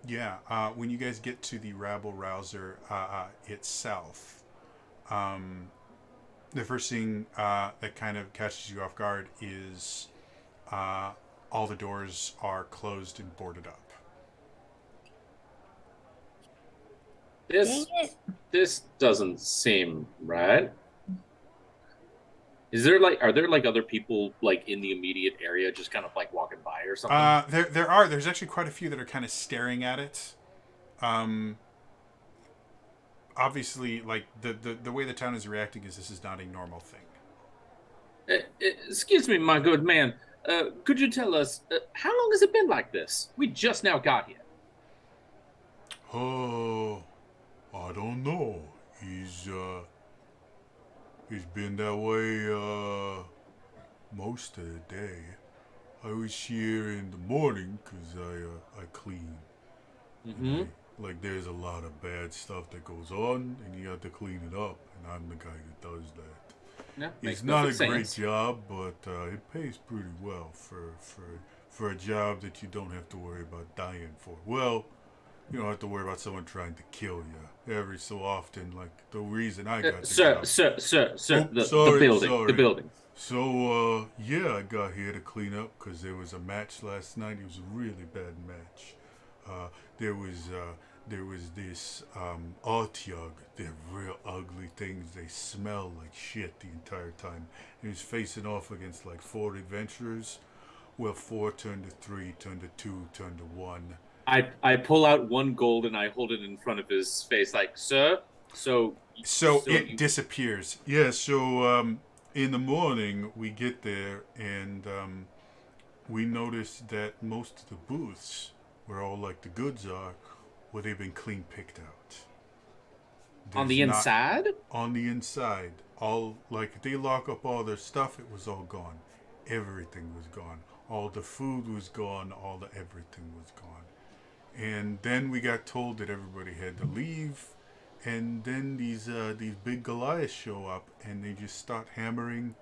Yeah, when you guys get to the rabble rouser itself, the first thing that kind of catches you off guard is all the doors are closed and boarded up. This Dang it. this doesn't seem right. Are there like other people like in the immediate area just kind of like walking by or something? There's actually quite a few that are kind of staring at it. Obviously, like the way the town is reacting is this is not a normal thing. Excuse me, my good man. Could you tell us how long has it been like this? We just now got here. Oh, I don't know. He's been that way most of the day. I was here in the morning because I clean. Mm-hmm. Like there's a lot of bad stuff that goes on, and you have to clean it up. And I'm the guy that does that. Yeah, makes It's not a perfect great sense. job, but it pays pretty well for a job that you don't have to worry about dying for. Well, you don't have to worry about someone trying to kill you every so often. Like the reason I got the Sir, job. sir, sir, sir, Oh, the sorry, building, sorry. the building. So, yeah, I got here to clean up because there was a match last night. It was a really bad match. Uh, there was this Artyog. They're real ugly things. They smell like shit the entire time. He was facing off against like 4 adventurers. Well, 4 turned to 3, turned to 2, turned to 1. I pull out 1 gold and I hold it in front of his face, like, sir. So it you- disappears. Yeah, so in the morning we get there and we notice that most of the booths where all like the goods are, well, they've been clean picked out. on the There's not- inside. on the inside, all like they lock up all their stuff, it was all gone. Everything was gone. All the food was gone, all the everything was gone. And then we got told that everybody had to leave. And then these big Goliaths show up and they just start hammering,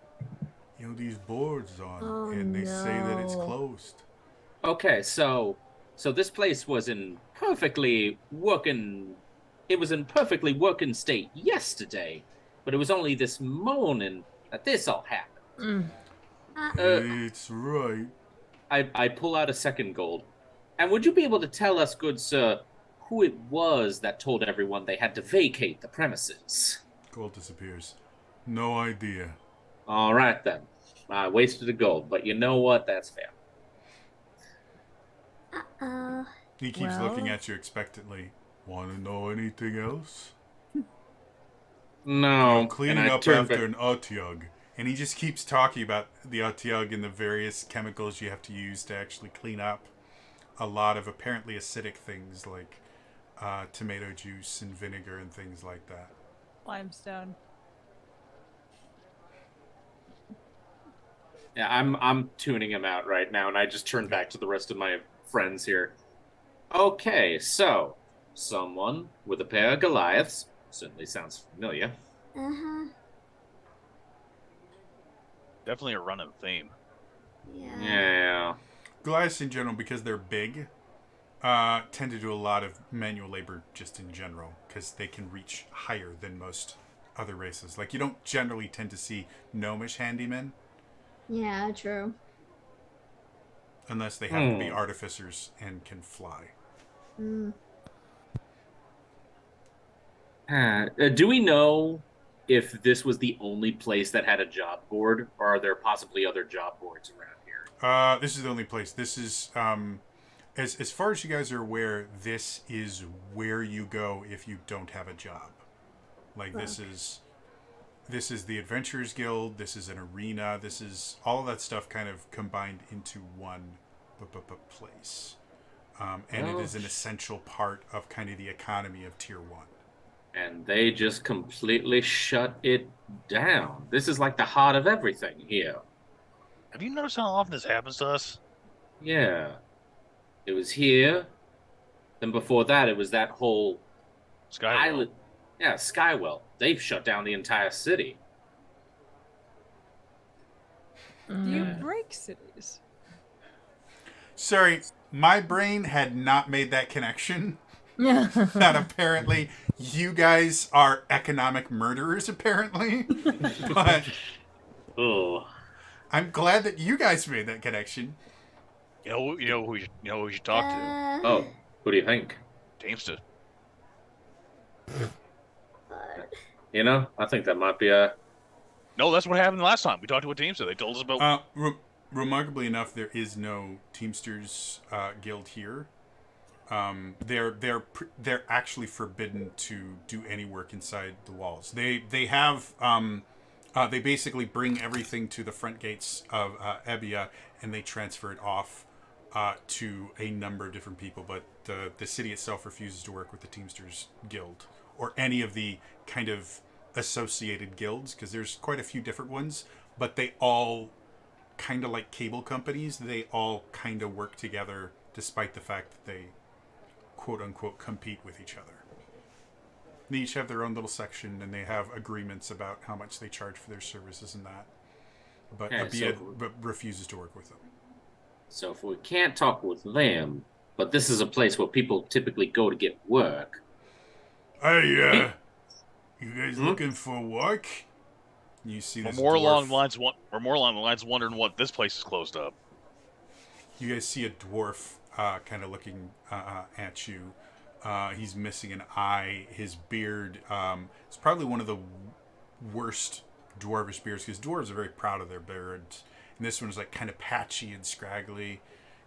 these boards on, Oh, and they say that it's no. closed. Okay, so this place was in perfectly working. It was in perfectly working state yesterday, but it was only this morning that this all happened. It's right. I pull out a 2nd gold, and would you be able to tell us, good sir, who it was that told everyone they had to vacate the premises? Gold disappears. No idea. All right then, I wasted a gold, but you know what? That's fair. He keeps looking Well- at you expectantly. Want to know anything else? No, Cleaning and I up turn after back- an Otyug. And he just keeps talking about the Otyug and the various chemicals you have to use to actually clean up a lot of apparently acidic things like tomato juice and vinegar and things like that. Limestone. Yeah, I'm tuning him out right now, and I just turn back to the rest of my friends here. Okay, so someone with a pair of Goliaths certainly sounds familiar. Uh-huh. Definitely a running theme. Yeah. Yeah. Goliaths in general, because they're big, tend to do a lot of manual labor just in general because they can reach higher than most other races. Like, you don't generally tend to see gnomish handymen Yeah, true. unless they happen to be artificers and can fly. Mm. Do we know if this was the only place that had a job board, or are there possibly other job boards around here? This is the only place. This is, as far as you guys are aware, this is where you go if you don't have a job. Like, this is the Adventurers Guild. This is an arena. This is all of that stuff kind of combined into one place. And it is an essential part of kind of the economy of Tier 1. And they just completely shut it down. This is like the heart of everything here. Have you noticed how often this happens to us? Yeah. It was here. Then before that, it was that whole Skywell. island. Yeah, Skywell. They've shut down the entire city. Do you break cities? Sorry, my brain had not made that connection. Yeah. That apparently you guys are economic murderers, apparently. But Oh, I'm glad that you guys made that connection. You know who we should talk to? oh, who do you think? Teamster. You know, I think that might be a. No, that's what happened last time. We talked to a Teamster. They told us about. Remarkably enough, there is no Teamsters guild here. They're actually forbidden to do any work inside the walls. They have they basically bring everything to the front gates of Ebbia, and they transfer it off to a number of different people. But the city itself refuses to work with the Teamsters Guild or any of the kind of associated guilds, because there's quite a few different ones, but they all kind of like cable companies. They all kind of work together, despite the fact that they quote unquote compete with each other. They each have their own little section, and they have agreements about how much they charge for their services and that. But Okay, Abia refuses to work with them. So if we can't talk with them, but this is a place where people typically go to get work. Hey, you guys looking for work? You see We're this more along dwarf. the lines. We're more along the lines wondering what this place is closed up. You guys see a dwarf kind of looking at you. He's missing an eye. His beard is probably one of the worst dwarvish beards, because dwarves are very proud of their beards. And this one's like kind of patchy and scraggly.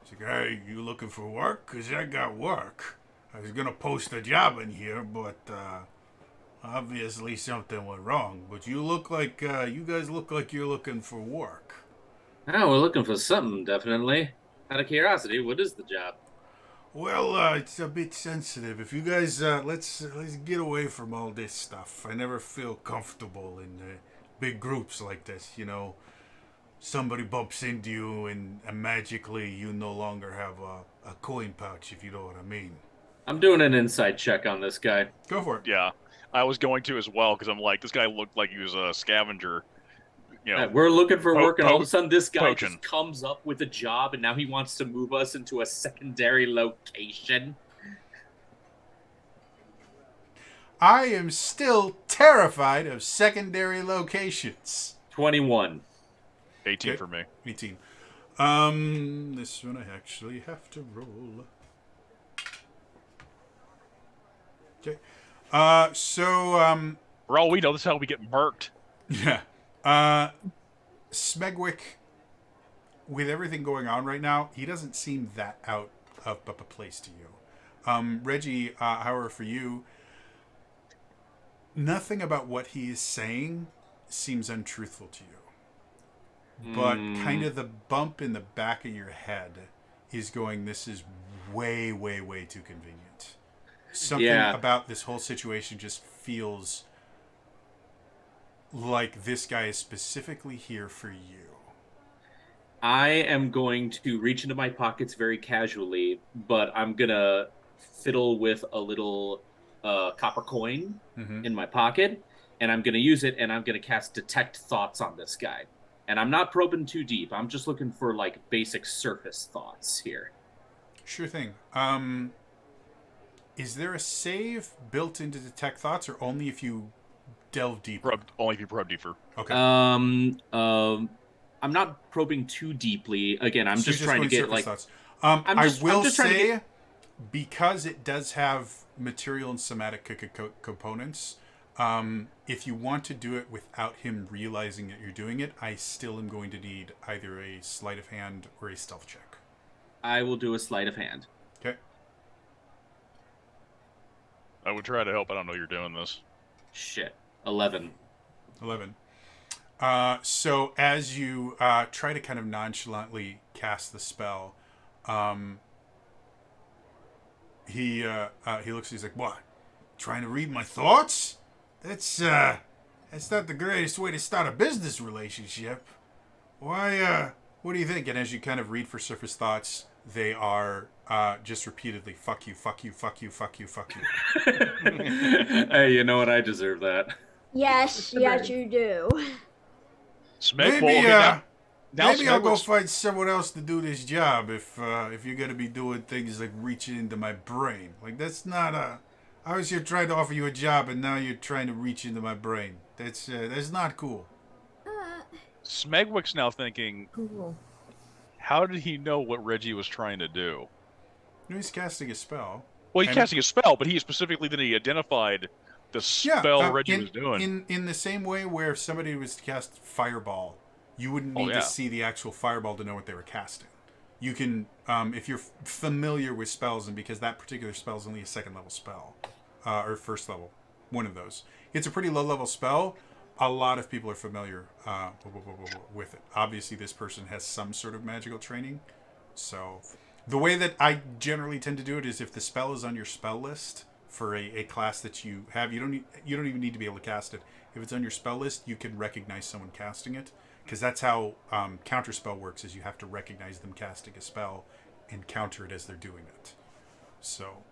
He's like, hey, you looking for work? Because I got work. I was going to post a job in here, but obviously something went wrong. But you look like, you guys look like you're looking for work. Oh, we're looking for something, definitely. Out of curiosity, what is the job? Well, it's a bit sensitive. If you guys, let's get away from all this stuff. I never feel comfortable in big groups like this. You know, somebody bumps into you, and magically you no longer have a coin pouch, if you know what I mean. I'm doing an inside check on this guy. Go for it. Yeah, I was going to as well because I'm like, this guy looked like he was a scavenger. You know, We're looking for work, and all of a poach- sudden this guy poaching. just comes up with a job, and now he wants to move us into a secondary location. I am still terrified of secondary locations. 21. 18 Okay. for me. 18. This one I actually have to roll. Okay. For all we know, this is how we get murked. Yeah. Smegwick, with everything going on right now, he doesn't seem that out of a place to you. Reggie, however, for you, nothing about what he is saying seems untruthful to you. But kind of the bump in the back of your head is going, this is way, way, way too convenient. Something about this whole situation just feels like this guy is specifically here for you. I am going to reach into my pockets very casually, but I'm going to fiddle with a little copper coin in my pocket, and I'm going to use it, and I'm going to cast Detect Thoughts on this guy. And I'm not probing too deep. I'm just looking for, like, basic surface thoughts here. Sure thing. Is there a save built into Detect Thoughts, or only if you delve deeper? Only if you probe deeper. Okay. I'm not probing too deeply. Again, I'm So just you're trying to going get, surface like... thoughts. I'm I will just trying to say, get- because it does have material and somatic components, if you want to do it without him realizing that you're doing it, I still am going to need either a sleight of hand or a stealth check. I will do a sleight of hand. Okay. I would try to help. I don't know you're doing this. Shit. 11. 11. So as you try to kind of nonchalantly cast the spell, he looks. He's like, "What? Trying to read my thoughts? That's not the greatest way to start a business relationship. Why? What do you think?" And as you kind of read for surface thoughts, they are just repeatedly, "Fuck you, fuck you, fuck you, fuck you, fuck you." Hey, you know what? I deserve that. Yes, yes, you do. Smeg, Maybe now Maybe I'll go Smegwick's- find someone else to do this job if you're gonna be doing things like reaching into my brain. Like that's not a. I was here trying to offer you a job, and now you're trying to reach into my brain. That's not cool. Smegwick's now thinking, Cool. how did he know what Reggie was trying to do? You know, he's casting a spell. Well, he's And- casting a spell, but he specifically then he identified the spell Reggie was doing. In the same way where if somebody was to cast fireball, you wouldn't need yeah. to see the actual fireball to know what they were casting. You can, if you're familiar with spells, and because that particular spell is only a second level spell, or first level, one of those. It's a pretty low level spell. A lot of people are familiar with it. Obviously, this person has some sort of magical training. So, the way that I generally tend to do it is if the spell is on your spell list for a class that you have, you don't even need to be able to cast it. If it's on your spell list, you can recognize someone casting it, because that's how counterspell works. Is you have to recognize them casting a spell and counter it as they're doing it. So,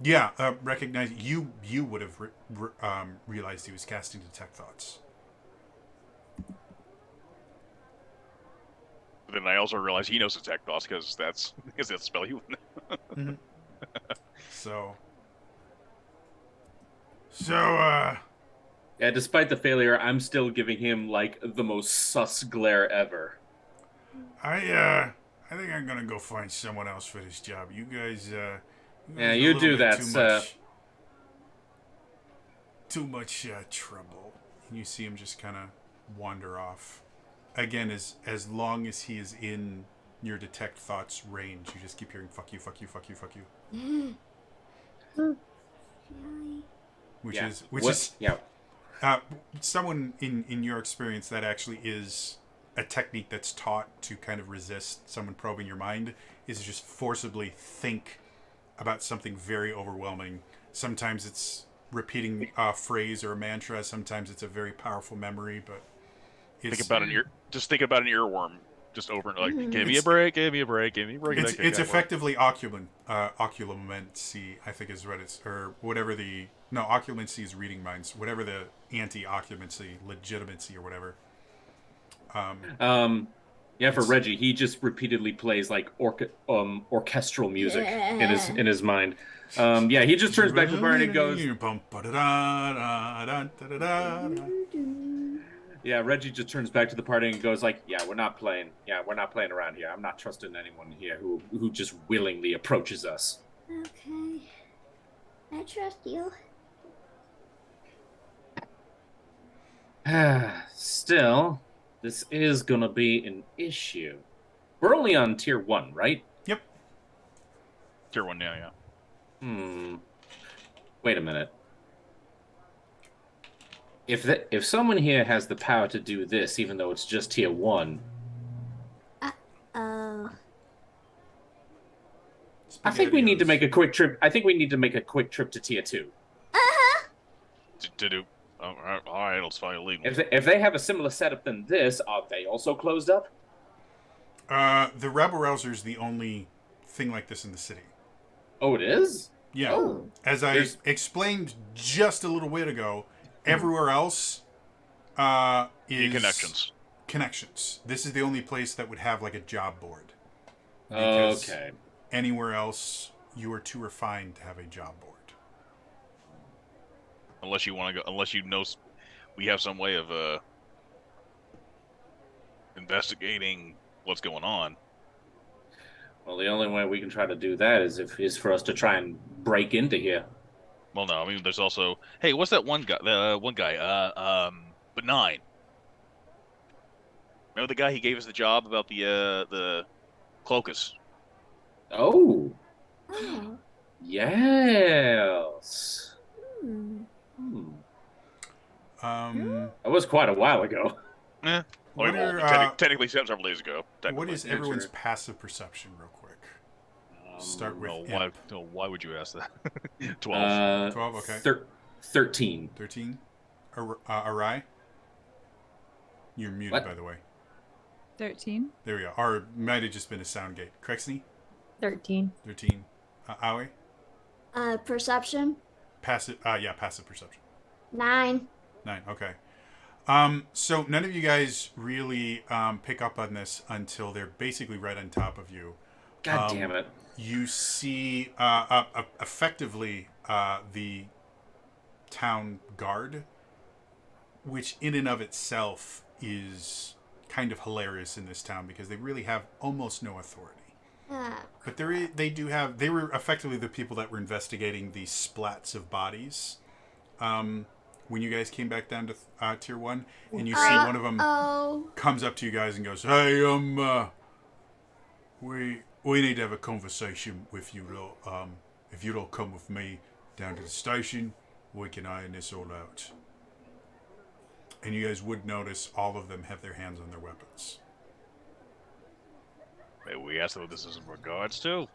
yeah, recognize you would have realized he was casting detect thoughts. But then I also realized he knows detect thoughts because that's the spell he would know. So, Yeah, despite the failure, I'm still giving him like the most sus glare ever. I think I'm gonna go find someone else for this job. You guys, Yeah, are a you little do bit that, too much trouble. And you see him just kind of wander off. Again, as long as he is in your detect thoughts range, you just keep hearing "fuck you, fuck you, fuck you, fuck you," which Yeah. is Yeah. someone in your experience that actually is a technique that's taught to kind of resist someone probing your mind, is just forcibly think about something very overwhelming. Sometimes it's repeating a phrase or a mantra. Sometimes it's a very powerful memory, but it's, Think about think about an earworm. Just over and like, give me a It's- break, give me a break, give me a break. it's That works. effectively occlumency, I think is what it's, or whatever occlumency is reading minds, whatever the anti-occlumency, legitimacy or whatever. Yeah, for Reggie, he just repeatedly plays like orchestral music in his mind. Yeah, he just turns back to the bar and he goes. Yeah, Reggie just turns back to the party and goes like, "Yeah, we're not playing. Yeah, we're not playing around here. I'm not trusting anyone here who just willingly approaches us." Okay. I trust you. Still, this is gonna be an issue. We're only on tier 1, right? Yep. Tier 1 now, yeah. Wait a minute. If someone here has the power to do this, even though it's just tier 1, Oh. I think we need to make a quick trip. I think we need to make a quick trip to tier 2. To do. All right, let's find illegal. If they have a similar setup than this, are they also closed up? The Rabble Rouser is the only thing like this in the city. Oh, it is? Yeah. Oh. As I There's- explained just a little bit ago, everywhere else is Connections. This is the only place that would have like a job board. Because Okay. anywhere else, you are too refined to have a job board. Unless you want to go, unless you know we have some way of investigating what's going on. Well, the only way we can try to do that is for us to try and break into here. Well, no, I mean, there's also, hey, what's that one guy? Benign. Remember the guy he gave us the job about the Cloacus? Oh, Oh. yes. Hmm. That was quite a while ago. Eh. What Well, are, technically several days ago. what technically. is Yeah, everyone's sure. passive perception, real quick? Start with why would you ask that? 12. 12, okay. 13. 13? Arai? You're muted, What? by the way. 13. There we go. Or it might have just been a sound gate. Crexney? 13. 13. Aoi? Perception. Passive perception. 9. 9, okay. So none of you guys really pick up on this until they're basically right on top of you. God damn it. You see effectively the town guard, which in and of itself is kind of hilarious in this town because they really have almost no authority. But they were effectively the people that were investigating the splats of bodies. When you guys came back down to tier 1, and you see one of them comes up to you guys and goes, "Hey, we need to have a conversation with you lot. If you'll all come with me down to the station, we can iron this all out." And you guys would notice all of them have their hands on their weapons. Maybe we asked them what this is in regards to.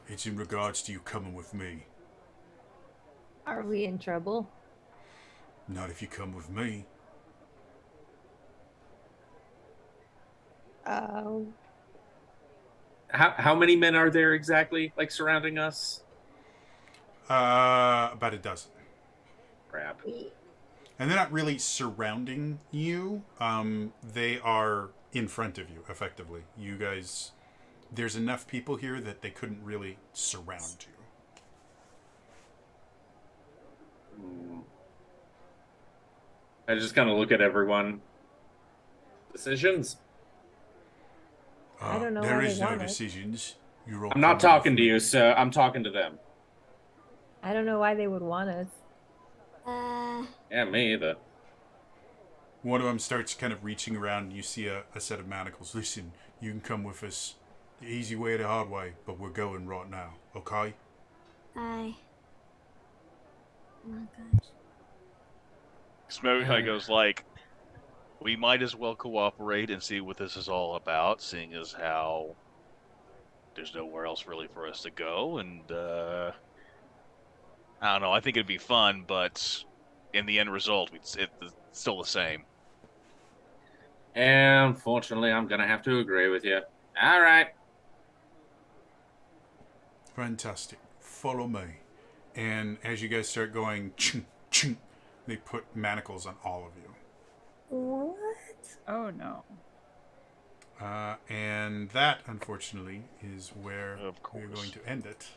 It's in regards to you coming with me. Are we in trouble? Not if you come with me. Oh. How many men are there exactly, like, surrounding us? About a dozen. Crap. And they're not really surrounding you. They are in front of you, effectively. You guys, there's enough people here that they couldn't really surround you. I just kind of look at everyone. Decisions? I don't know There why they is no want it. decisions. You're all I'm not coming talking with to me. you, so I'm talking to them. I don't know why they would want us. Yeah, me either. One of them starts kind of reaching around, and you see a set of manacles. Listen, you can come with us the easy way or the hard way, but we're going right now, okay? Aye. Oh my gosh. Smoke goes like, we might as well cooperate and see what this is all about, seeing as how there's nowhere else really for us to go, and I don't know, I think it'd be fun, but in the end result, it's still the same. And unfortunately, I'm gonna have to agree with you. All right. Fantastic. Follow me. And as you guys start going, ching, ching, they put manacles on all of you. What? Oh no. And that, unfortunately, is where Of we're course. going to end it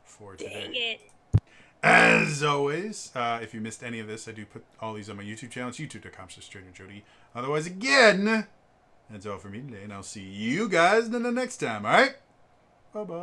for today. Dang it. As always, if you missed any of this, I do put all these on my YouTube channel. It's youtube.com/TraderJody. Otherwise, again, that's all for me today, and I'll see you guys in the next time, alright? Bye-bye.